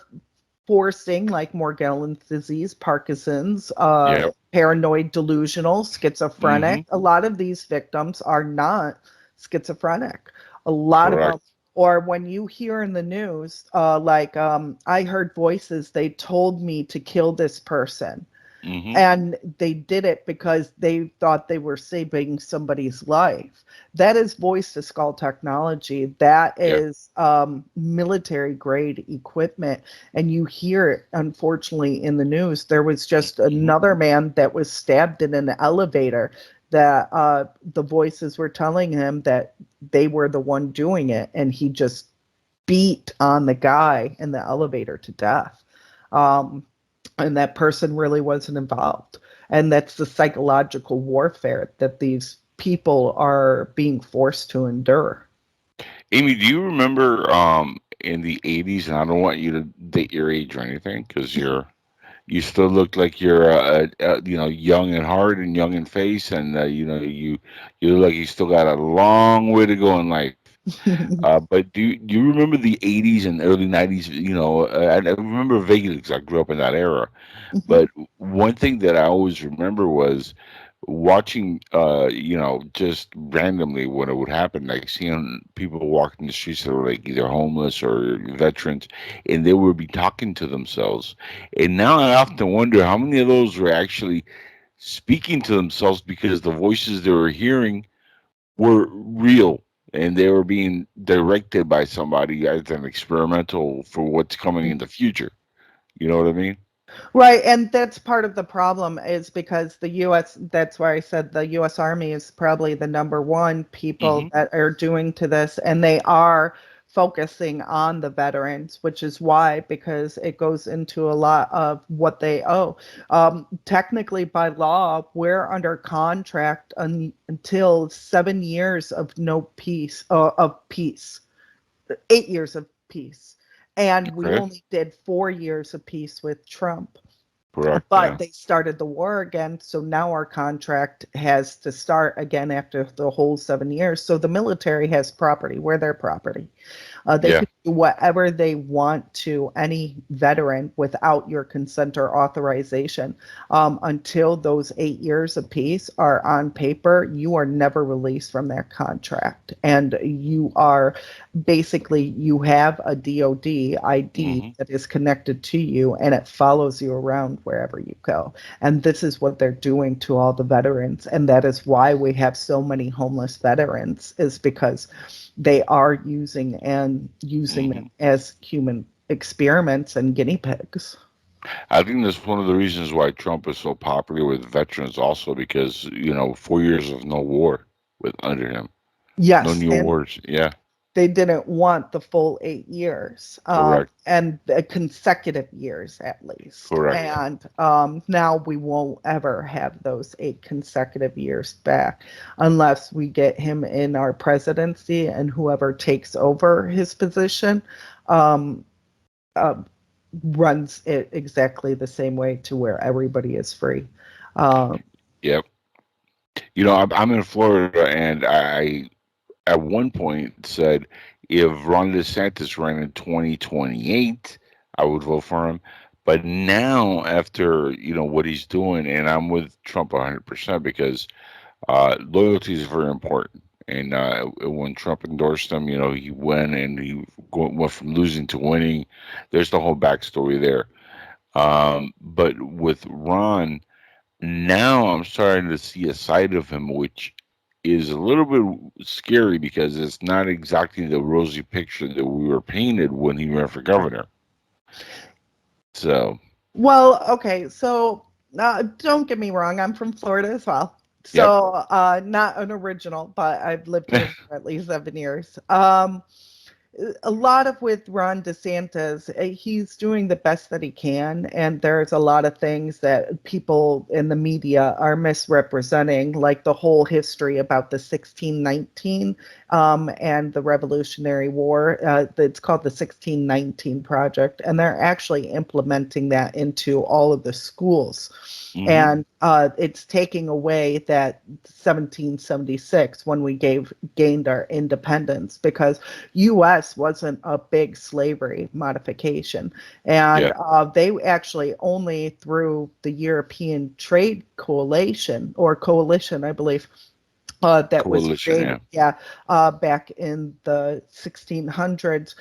forcing like Morgellons disease, Parkinson's, yeah, paranoid delusional, hmm schizophrenic, a lot of these victims are not schizophrenic. A lot of them, correct. or when you hear in the news, I heard voices, they told me to kill this person. hmm And they did it because they thought they were saving somebody's life. That is voice to skull technology. That Yeah. is military grade equipment. And you hear it, unfortunately, in the news. There was just hmm another man that was stabbed in an elevator that the voices were telling him that they were the one doing it. And he just beat on the guy in the elevator to death. Um, and that person really wasn't involved. And that's the psychological warfare that these people are being forced to endure. Amy, do you remember in the '80s? And I don't want you to date your age or anything, because you still look like you're young in heart and young in face, and you look like you still got a long way to go in life. But do you remember the '80s and early '90s? I remember vaguely because I grew up in that era. But one thing that I always remember was watching, just randomly when it would happen, like seeing people walking the streets that were like either homeless or veterans, and they would be talking to themselves. And now I often wonder how many of those were actually speaking to themselves because the voices they were hearing were real and they were being directed by somebody as an experimental for what's coming in the future. You know what I mean? Right, and that's part of the problem is because the U.S., that's why I said the U.S. Army is probably the number one people that are doing to this, and they are focusing on the veterans, which is why, because it goes into a lot of what they owe. Technically, by law, we're under contract until 7 years of no peace, of peace, 8 years of peace. And we Okay. only did 4 years of peace with Trump. Correct. But Yeah. they started the war again, so now our contract has to start again after the whole 7 years. So the military has property. We're their property. They Yeah. can do whatever they want to any veteran without your consent or authorization. Until those 8 years of peace are on paper, you are never released from that contract. And you are basically, you have a DOD ID that is connected to you, and it follows you around wherever you go. And this is what they're doing to all the veterans. And that is why we have so many homeless veterans, is because they are using them as human experiments and guinea pigs. I think that's one of the reasons why Trump is so popular with veterans, also because 4 years of no war under him, no Yes, new and wars. Yeah. they didn't want the full 8 years, Correct. and the consecutive years at least. Correct. And now we won't ever have those 8 consecutive years back unless we get him in our presidency, and whoever takes over his position um, runs it exactly the same way to where everybody is free. Yep. I'm in Florida, and I at one point said if Ron DeSantis ran in 2028, I would vote for him. But now, after what he's doing, and I'm with Trump 100% because loyalty is very important. And when Trump endorsed him, he went and he went from losing to winning. There's the whole backstory there. But with Ron, now I'm starting to see a side of him which is a little bit scary because it's not exactly the rosy picture that we were painted when he ran for governor. So, Well, okay, so don't get me wrong, I'm from Florida as well. yep. So not an original, but I've lived here for at least 7 years. A lot of with Ron DeSantis, he's doing the best that he can, and there's a lot of things that people in the media are misrepresenting, like the whole history about the 1619 and the Revolutionary War. It's called the 1619 Project, and they're actually implementing that into all of the schools. And it's taking away that 1776 when we gained our independence, because U.S. wasn't a big slavery modification, and they actually only through the European Trade Coalition, I believe, that was created, back in the 1600s.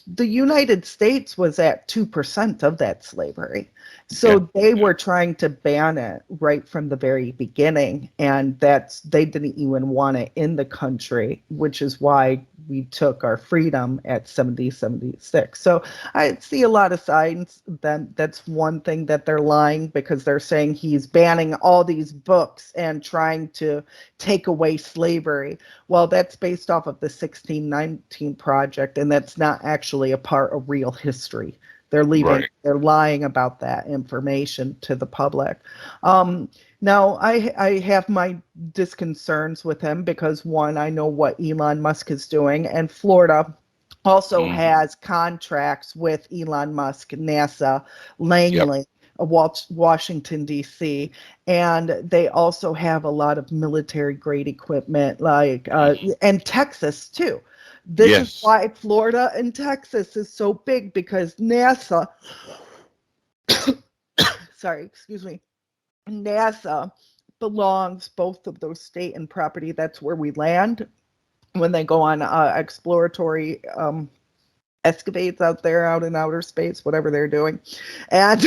The United States was at 2% of that slavery. So they were trying to ban it right from the very beginning. And they didn't even want it in the country, which is why we took our freedom at 1776. So I see a lot of signs that that's one thing that they're lying, because they're saying he's banning all these books and trying to take away slavery. Well, that's based off of the 1619 Project, and that's not actually a part of real history. They're lying about that information to the public. Now, I have my disconcerns with him because, one, I know what Elon Musk is doing, and Florida also has contracts with Elon Musk, NASA, Langley, Washington, D.C., and they also have a lot of military-grade equipment, and Texas, too. This is why Florida and Texas is so big, because NASA, NASA belongs, both of those state and property, that's where we land when they go on exploratory escapades out there, out in outer space, whatever they're doing. And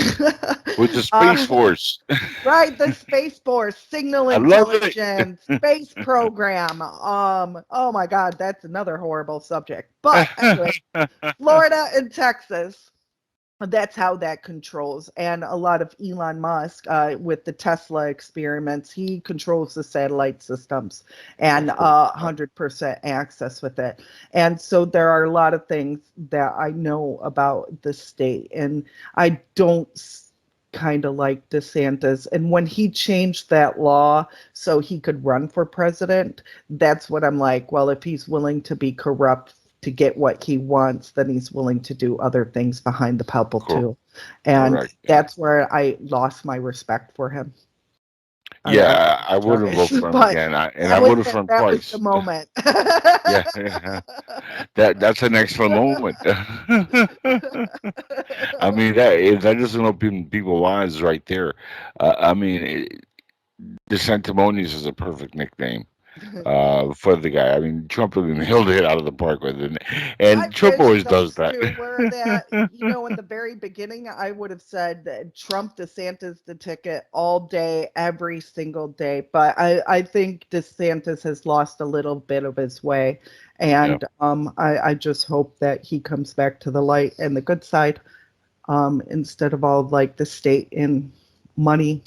with the Space Force. Right, the Space Force, signal I love it. intelligence, space program. Oh my God, that's another horrible subject. But anyway, Florida and Texas. That's how that controls. And a lot of Elon Musk with the Tesla experiments, he controls the satellite systems and 100% access with it. And so there are a lot of things that I know about the state, and I don't kind of like DeSantis. And when he changed that law so he could run for president, that's what I'm like, well, if he's willing to be corrupt to get what he wants, then he's willing to do other things behind the pulpit too. And that's where I lost my respect for him. Yeah, I would have voted for him again, I would have for him twice. That was the moment. Yeah. That's an excellent moment. I mean, that doesn't open people's lives right there. I mean, the Sanctimonious is a perfect nickname for the guy. I mean, Trump nailed it out of the park with it, and Trump always does that. Were that, you know, in the very beginning, I would have said that Trump, DeSantis, the ticket all day, every single day. But I think DeSantis has lost a little bit of his way, and I just hope that he comes back to the light and the good side, instead of all like the state and money.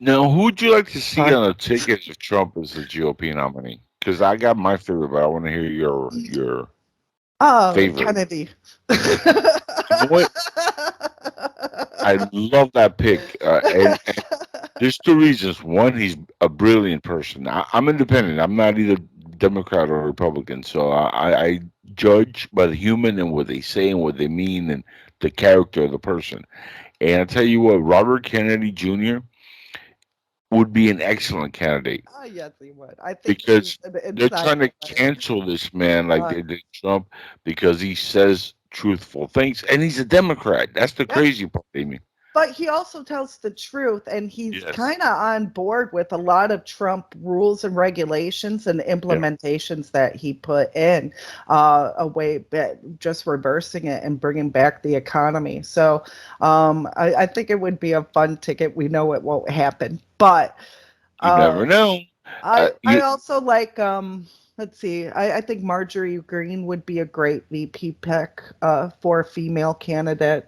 Now, who would you like to see on a ticket if Trump is the GOP nominee? Because I got my favorite, but I want to hear your favorite. Kennedy. What? I love that pick. And there's two reasons. One, he's a brilliant person. I'm independent. I'm not either Democrat or Republican. So I judge by the human and what they say and what they mean and the character of the person. And I tell you what, Robert Kennedy Jr. would be an excellent candidate. Oh, yes, he would. I think because they're trying to cancel this man like they did Trump because he says truthful things, and he's a Democrat. That's the crazy part, Amy. But he also tells the truth, and he's kind of on board with a lot of Trump rules and regulations and implementations that he put in, just reversing it and bringing back the economy. So I think it would be a fun ticket. We know it won't happen, but you never know. I also like, let's see, I think Marjorie Greene would be a great VP pick for a female candidate.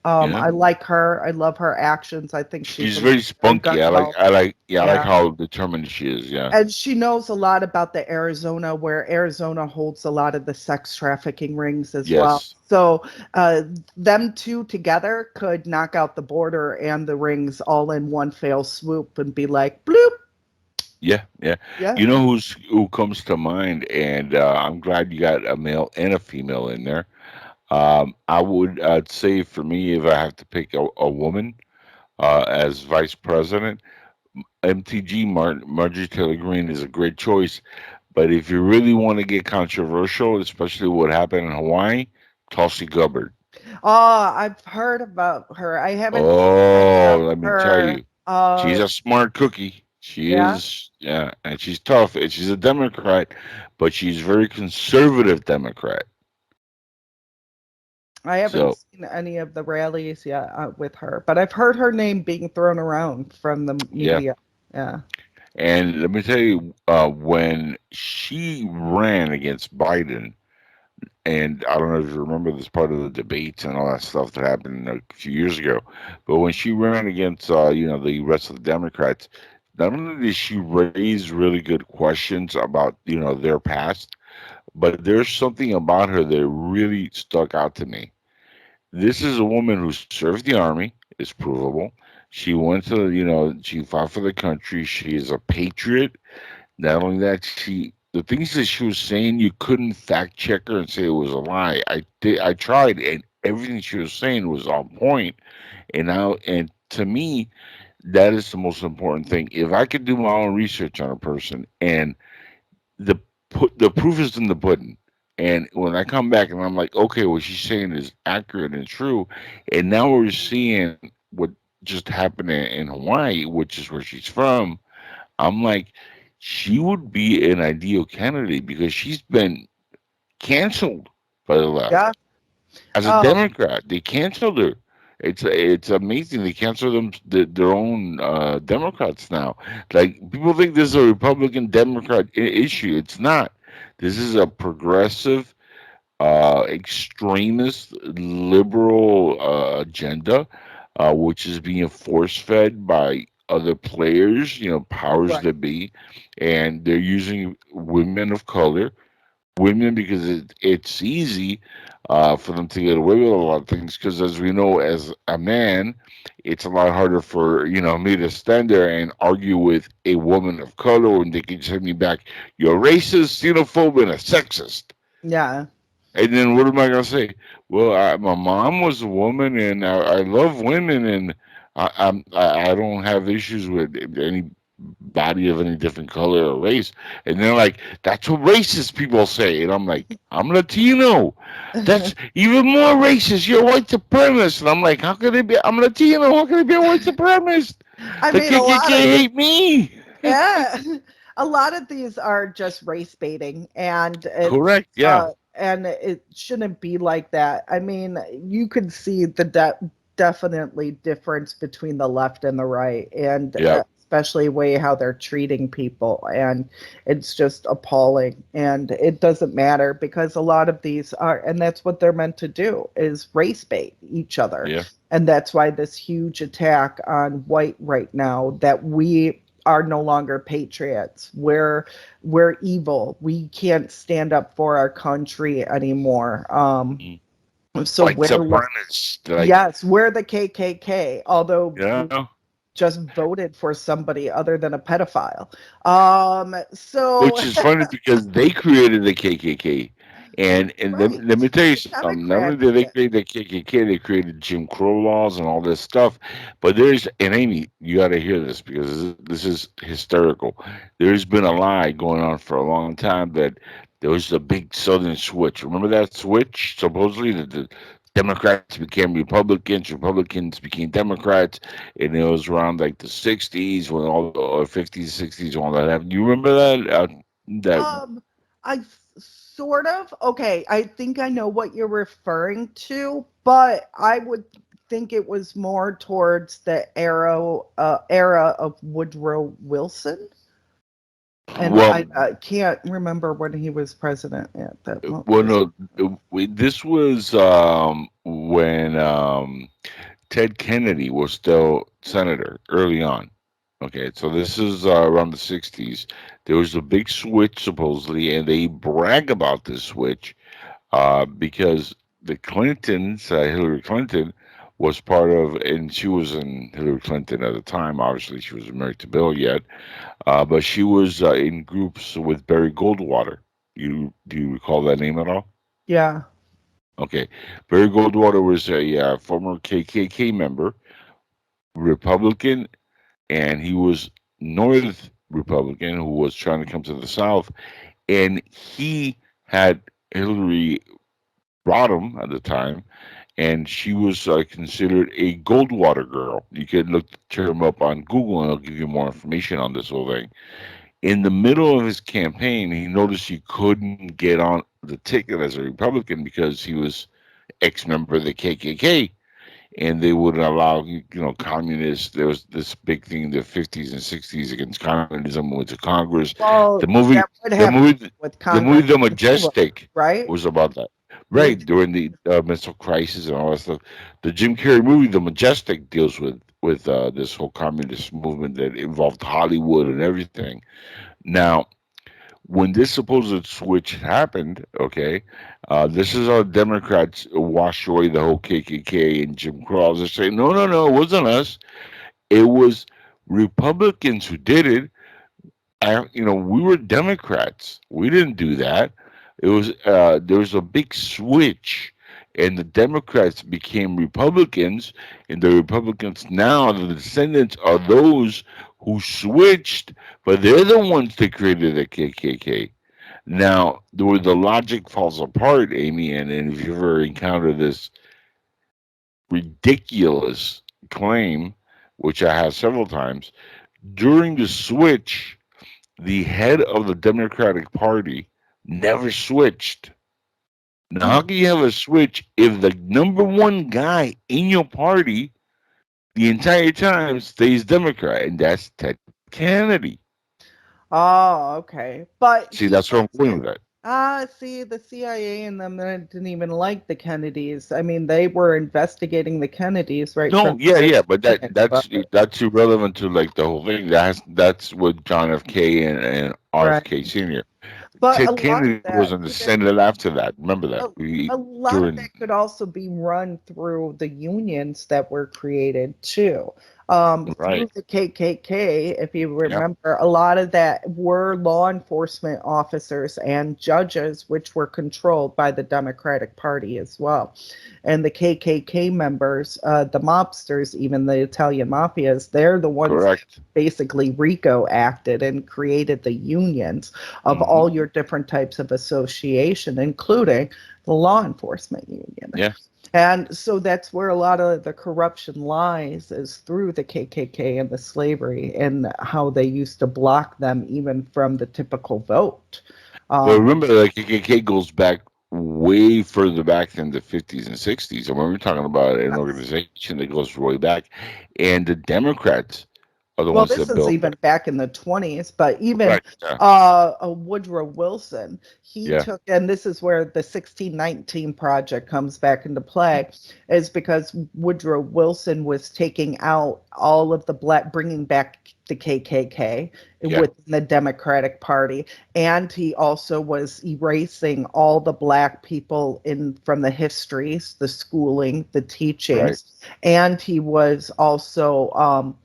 I like her. I love her actions. I think she's very spunky. I like how determined she is. Yeah, and she knows a lot about the Arizona, where Arizona holds a lot of the sex trafficking rings as well. So them two together could knock out the border and the rings all in one fell swoop and be like bloop. Yeah. You know who comes to mind, and I'm glad you got a male and a female in there. I'd say for me, if I have to pick a woman as vice president, MTG Marjorie Taylor Greene is a great choice. But if you really want to get controversial, especially what happened in Hawaii, Tulsi Gabbard. Oh, I've heard about her. I haven't. Oh, let me tell you, she's a smart cookie. She is, and she's tough. And she's a Democrat, but she's a very conservative Democrat. I haven't seen any of the rallies yet with her, but I've heard her name being thrown around from the media. Yeah. And let me tell you, when she ran against Biden, and I don't know if you remember this part of the debates and all that stuff that happened a few years ago, but when she ran against, the rest of the Democrats, not only did she raise really good questions about, their past, but there's something about her that really stuck out to me. This is a woman who served the army. It's provable. She went to, she fought for the country. She is a patriot. Not only that, the things that she was saying, you couldn't fact check her and say it was a lie. I tried, and everything she was saying was on point. And to me, that is the most important thing. If I could do my own research on a person, and the proof is in the pudding. And when I come back and I'm like, okay, what she's saying is accurate and true. And now we're seeing what just happened in Hawaii, which is where she's from. I'm like, she would be an ideal candidate because she's been canceled by the left. Yeah. As a Democrat, they canceled her. It's amazing. They cancel their own Democrats now. Like people think this is a Republican Democrat issue. It's not. This is a progressive, extremist, liberal agenda, which is being force fed by other players. Powers Right. that be, and they're using women of color, women, because it's easy for them to get away with a lot of things. Because as we know, as a man, it's a lot harder for me to stand there and argue with a woman of color, and they can send me back, "You're racist, xenophobe, and a sexist." Yeah. And then what am I gonna say? Well, my mom was a woman, and I love women, and I don't have issues with anybody of any different color or race. And they're like, "That's what racist people say," and I'm like, "I'm Latino. That's even more racist. You're a white supremacist." And I'm like, "How could it be? I'm Latino. How could it be a white supremacist? I The mean, a lot KKK of hate me." yeah, a lot of these are just race baiting, and Correct. Yeah. and it shouldn't be like that. I mean, you could see the definitely difference between the left and the right, and Yeah. especially way how they're treating people, and it's just appalling. And it doesn't matter because a lot of these are, and that's what they're meant to do, is race bait each other. Yeah. And that's why this huge attack on white right now, that we are no longer patriots. We're evil. We can't stand up for our country anymore. So White supremacists. Like, yes, we're the KKK. Although we yeah. just voted for somebody other than a pedophile. So Which is funny because they created the KKK. And right, let me tell you something. Not only Democrats did they did. create the KKK, they created Jim Crow laws and all this stuff. But and Amy, you got to hear this because this is hysterical. There's been a lie going on for a long time that there was a big Southern switch. Remember that switch? Supposedly that the Democrats became Republicans, Republicans became Democrats, and it was around like the '60s when or '50s, '60s, when all that happened. You remember that? That I sort of, okay, I think I know what you're referring to, but I would think it was more towards the era of Woodrow Wilson. And well, I can't remember when he was president at that moment. well, no, this was when Ted Kennedy was still senator early on. Okay, so this is around the '60s. There was a big switch supposedly, and they brag about this switch because the Clintons, Hillary Clinton, was part of, and she was in Hillary Clinton at the time. Obviously, she was married to Bill yet, but she was in groups with Barry Goldwater. Do you recall that name at all? Yeah. Okay, Barry Goldwater was a former KKK member, Republican, and he was North Republican who was trying to come to the South, and he had Hillary Rodham at the time, and she was considered a Goldwater girl. You can look the term up on Google, and it'll give you more information on this whole thing. In the middle of his campaign, he noticed he couldn't get on the ticket as a Republican because he was ex-member of the KKK, and they wouldn't allow communists. There was this big thing in the '50s and '60s against communism. Went to Congress. Well, The movie, that would the happen movie, with the movie, Congress, The Majestic right? was about that. The- Right during the missile crisis and all that stuff. The Jim Carrey movie, The Majestic, deals with this whole communist movement that involved Hollywood and everything. Now, when this supposed switch happened, okay, this is how Democrats wash away the whole KKK and Jim Crow. They're saying, no, no, no, it wasn't us. It was Republicans who did it. We were Democrats. We didn't do that. It was there was a big switch, and the Democrats became Republicans, and the Republicans now, the descendants are those who switched, but they're the ones that created the KKK. Now, where the logic falls apart, Amy, and if you ever encountered this ridiculous claim, which I have several times, during the switch, the head of the Democratic Party never switched. Now, how can you have a switch if the number one guy in your party the entire time stays Democrat, and that's Ted Kennedy? Oh, okay. But See, he that's where I'm going with that. see, the CIA and them didn't even like the Kennedys. I mean, they were investigating the Kennedys right No, from the yeah, very yeah, but beginning. that's irrelevant to like the whole thing. That's what John F. K. and Right. RFK Senior. But a Ted lot of Kennedy was that, on the even Senate after that. Remember that a, a lot of during. that could also be run through the unions that were created too. Right. Through the KKK, if you Yeah. remember, a lot of that were law enforcement officers and judges, which were controlled by the Democratic Party as well. And the KKK members, the mobsters, even the Italian mafias, they're the ones that Correct. basically RICO acted and created the unions of Hmm. all your different types of association, including the law enforcement union. Yeah. And so that's where a lot of the corruption lies, is through the KKK and the slavery and how they used to block them even from the typical vote. But Um, remember, like KKK goes back way further back than the 50s and 60s. And when we're talking about an organization that goes way back, and the Democrats are the Well, ones this that is built even that. back in the 20s, but even Correct. Yeah. Woodrow Wilson, he Yeah. took, and this is where the 1619 project comes back into play, is because Woodrow Wilson was taking out all of the black, bringing back the KKK Yeah. within the Democratic Party, and he also was erasing all the black people in from the histories, the schooling, the Right. teachings, and he was also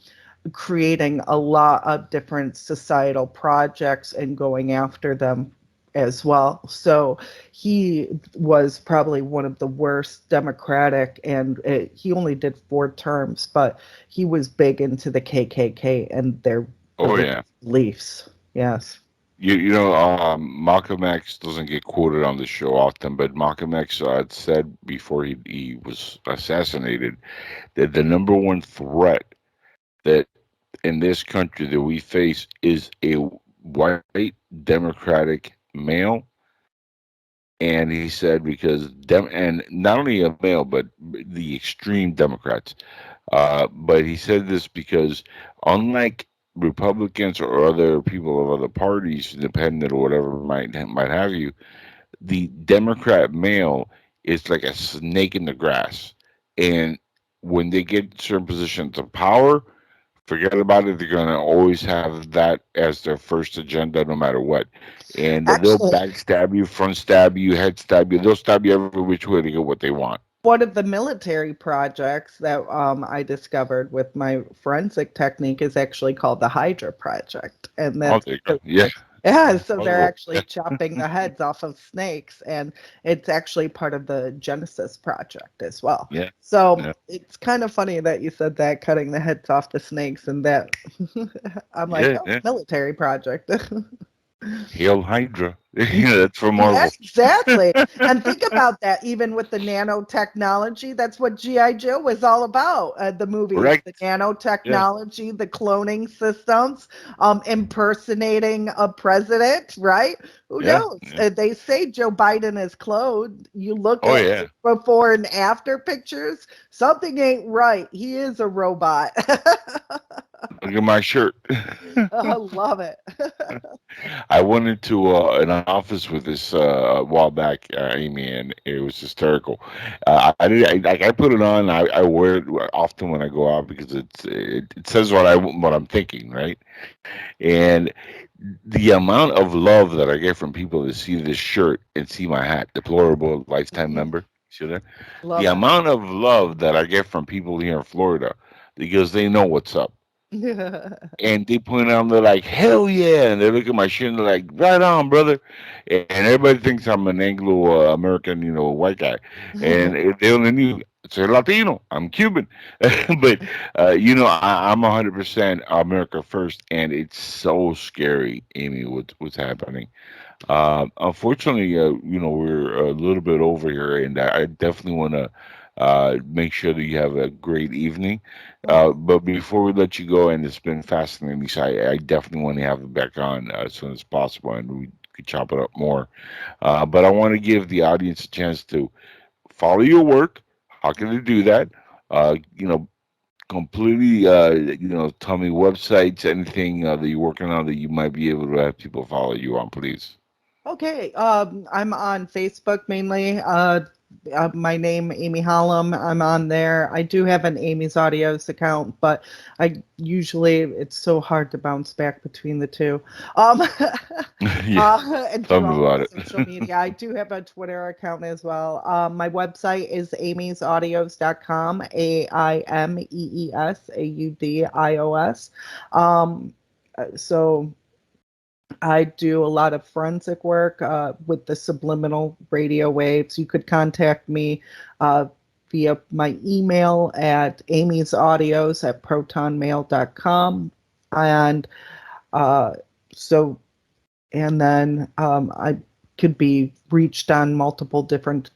creating a lot of different societal projects and going after them as well. So he was probably one of the worst Democratic, and he only did 4 terms, but he was big into the KKK and their Oh yeah. beliefs. Yes. You know, Malcolm X doesn't get quoted on the show often, but Malcolm X had said before he was assassinated that the number one threat that in this country that we face is a white Democratic male. And he said because and not only a male, but the extreme Democrats. But he said this because unlike Republicans or other people of other parties, independent or whatever might have you, the Democrat male is like a snake in the grass, and when they get certain positions of power, forget about it. They're gonna always have that as their first agenda, no matter what. And they'll Actually, backstab you, front stab you, head stab you. They'll stab you every which way to get what they want. one of the military projects that I discovered with my forensic technique is actually called the Hydra Project, and Oh, that's there you go. Yeah. yeah. So they're Oh, actually chopping the heads off of snakes, and it's actually part of the Genesis Project as well. yeah. So Yeah. it's kind of funny that you said that, cutting the heads off the snakes, and that I'm like, Yeah. oh, Yeah. military project. Hail Hydra. That's for Marvel. Exactly. And think about that, even with the nanotechnology, that's what G.I. Joe was all about. The movies, the Correct. Yeah. nanotechnology, the cloning systems, impersonating a president, right? Who Yeah. knows? Yeah. They say Joe Biden is cloned. You look Oh at yeah. his before and after pictures, something ain't right. He is a robot. Look at my shirt. I love it. I went into an office with this a while back, Amy, and it was hysterical. I put it on. I wear it often when I go out because it says what I'm thinking, right? And the amount of love that I get from people to see this shirt and see my hat, deplorable lifetime member. See that? The Love amount of love that I get from people here in Florida because they know what's up. it. And they point out, they're like, hell yeah. And they look at my shit and they're like, right on, brother. And everybody thinks I'm an Anglo American, white guy. And they only knew, say Latino, I'm Cuban. But, I'm 100% America first. And it's so scary, Amy, what's happening. Unfortunately, we're a little bit over here, and I definitely want to make sure that you have a great evening. But before we let you go, and it's been fascinating, Lisa, I definitely want to have you back on as soon as possible, and we could chop it up more. But I want to give the audience a chance to follow your work. How can they do that? You know, completely, tell me websites, anything that you're working on that you might be able to have people follow you on, please. Okay, I'm on Facebook mainly. My name Amy Holem. I'm on there. I do have an Amy's Audios account, but I usually it's so hard to bounce back between the two. And Tell through me all about the it. social media, I do have a Twitter account as well. My website is amy'saudios.com. AIMEESAUDIOS. So I do a lot of forensic work with the subliminal radio waves. You could contact me via my email at amy'saudios@protonmail.com. And uh, so, and then I could be reached on multiple different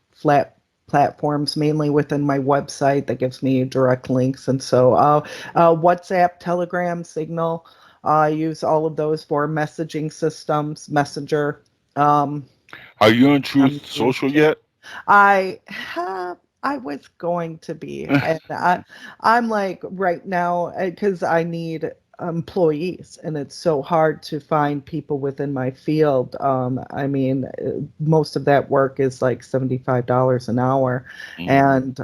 platforms, mainly within my website that gives me direct links. And so WhatsApp, Telegram, Signal. I use all of those for messaging systems, Messenger. Are you on Truth Social yet? I have. I was going to be, and I'm like right now because I need employees, and it's so hard to find people within my field. I mean, most of that work is like $75 an hour, and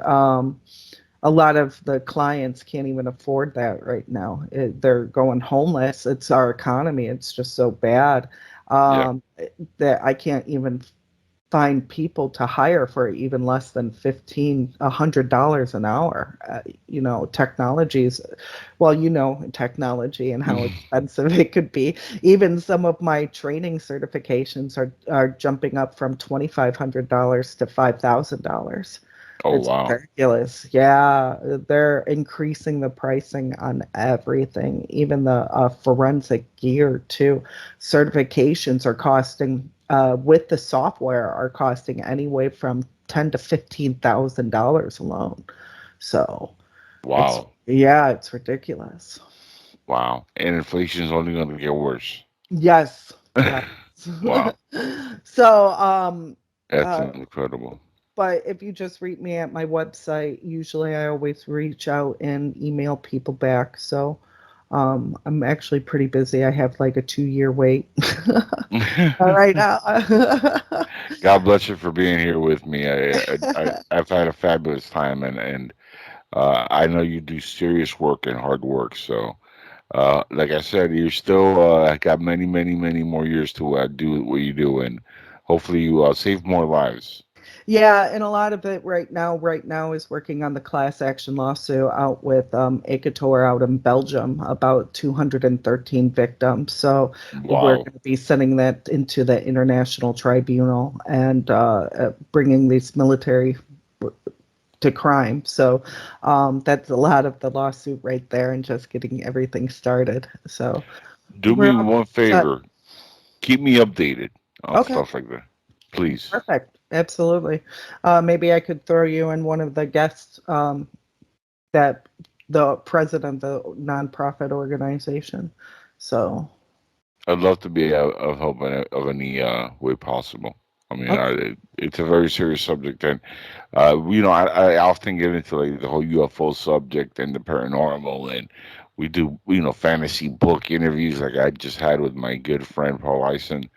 a lot of the clients can't even afford that right now. They're going homeless. It's our economy. It's just so bad that I can't even find people to hire for even less than $1,500 an hour. Technologies, well, technology and how expensive it could be. Even some of my training certifications are jumping up from $2,500 to $5,000. Oh, it's wow. ridiculous. Yeah, they're increasing the pricing on everything, even the forensic gear too. Certifications are costing, with the software, are costing anywhere from $10,000 to $15,000 alone. So, wow, it's ridiculous. wow, and inflation is only going to get worse. Yes. Yes. Wow, So, that's incredible. but if you just reach me at my website, usually I always reach out and email people back. So I'm actually pretty busy. I have like a 2-year wait right now. God bless you for being here with me. I've had a fabulous time, and I know you do serious work and hard work. So, like I said, you're still got many, many, many more years to do what you do, and hopefully you save more lives. Yeah, and a lot of it right now is working on the class action lawsuit out with Ecator out in Belgium, about 213 victims. So we're Wow. going to be sending that into the international tribunal and bringing these military to crime. So that's a lot of the lawsuit right there, and just getting everything started. So Do me we're one favor. Keep me updated on okay. stuff like that, please. Perfect. Absolutely. Maybe I could throw you in one of the guests that the president of the nonprofit organization. So I'd love to be of help of any way possible. I mean, okay. it's a very serious subject, and I often get into like the whole UFO subject and the paranormal, and we do fantasy book interviews like I just had with my good friend Paul Eisen,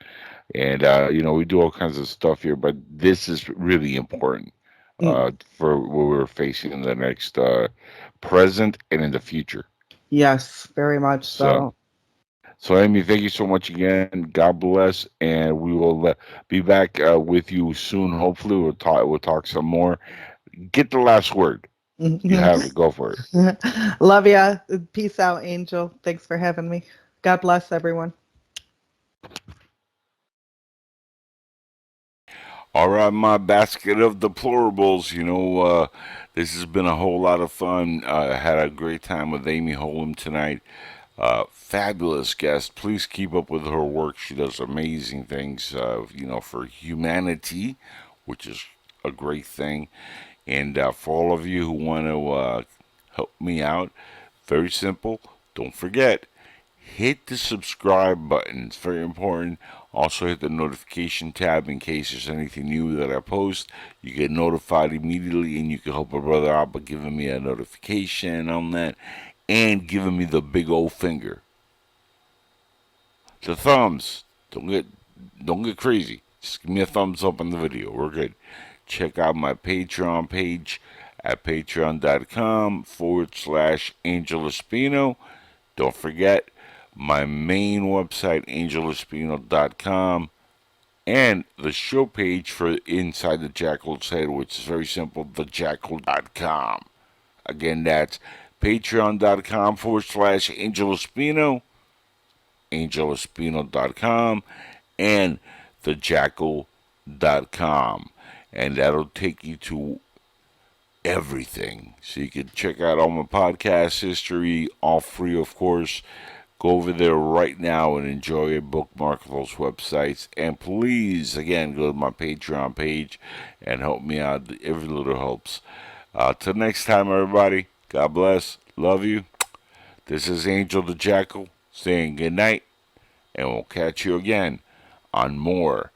and we do all kinds of stuff here. But this is really important Mm, for what we're facing in the next present and in the future. yes, very much So. so. So, Amy, thank you so much again. God bless, and we will be back with you soon. Hopefully, we'll talk. We'll talk some more. Get the last word. You have it. Go for it. Love ya. Peace out, Angel. Thanks for having me. God bless everyone. All right, my basket of deplorables. This has been a whole lot of fun. I had a great time with Amy Holem tonight. Fabulous guest. Please keep up with her work. She does amazing things, for humanity, which is a great thing. And for all of you who want to help me out, very simple. Don't forget, hit the subscribe button. It's very important Also hit the notification tab in case there's anything new that I post. You get notified immediately, and you can help a brother out by giving me a notification on that and giving me the big old finger. The thumbs. Don't get crazy. Just give me a thumbs up on the video. We're good. Check out my Patreon page at patreon.com/angelespino. Don't forget my main website, angelespino.com, and the show page for Inside the Jackal's Head, which is very simple, thejackal.com. Again, that's patreon.com/angelespino, angelespino.com, and thajackalshead.com. And that'll take you to everything. So you can check out all my podcast history, all free, of course. Go over there right now and enjoy a bookmark of those websites. And please, again, go to my Patreon page and help me out. Every little helps. Till next time, everybody. God bless. Love you. This is Angel the Jackal saying good night. And we'll catch you again on more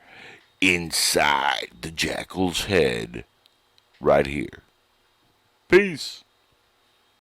Inside the Jackal's Head right here. Peace.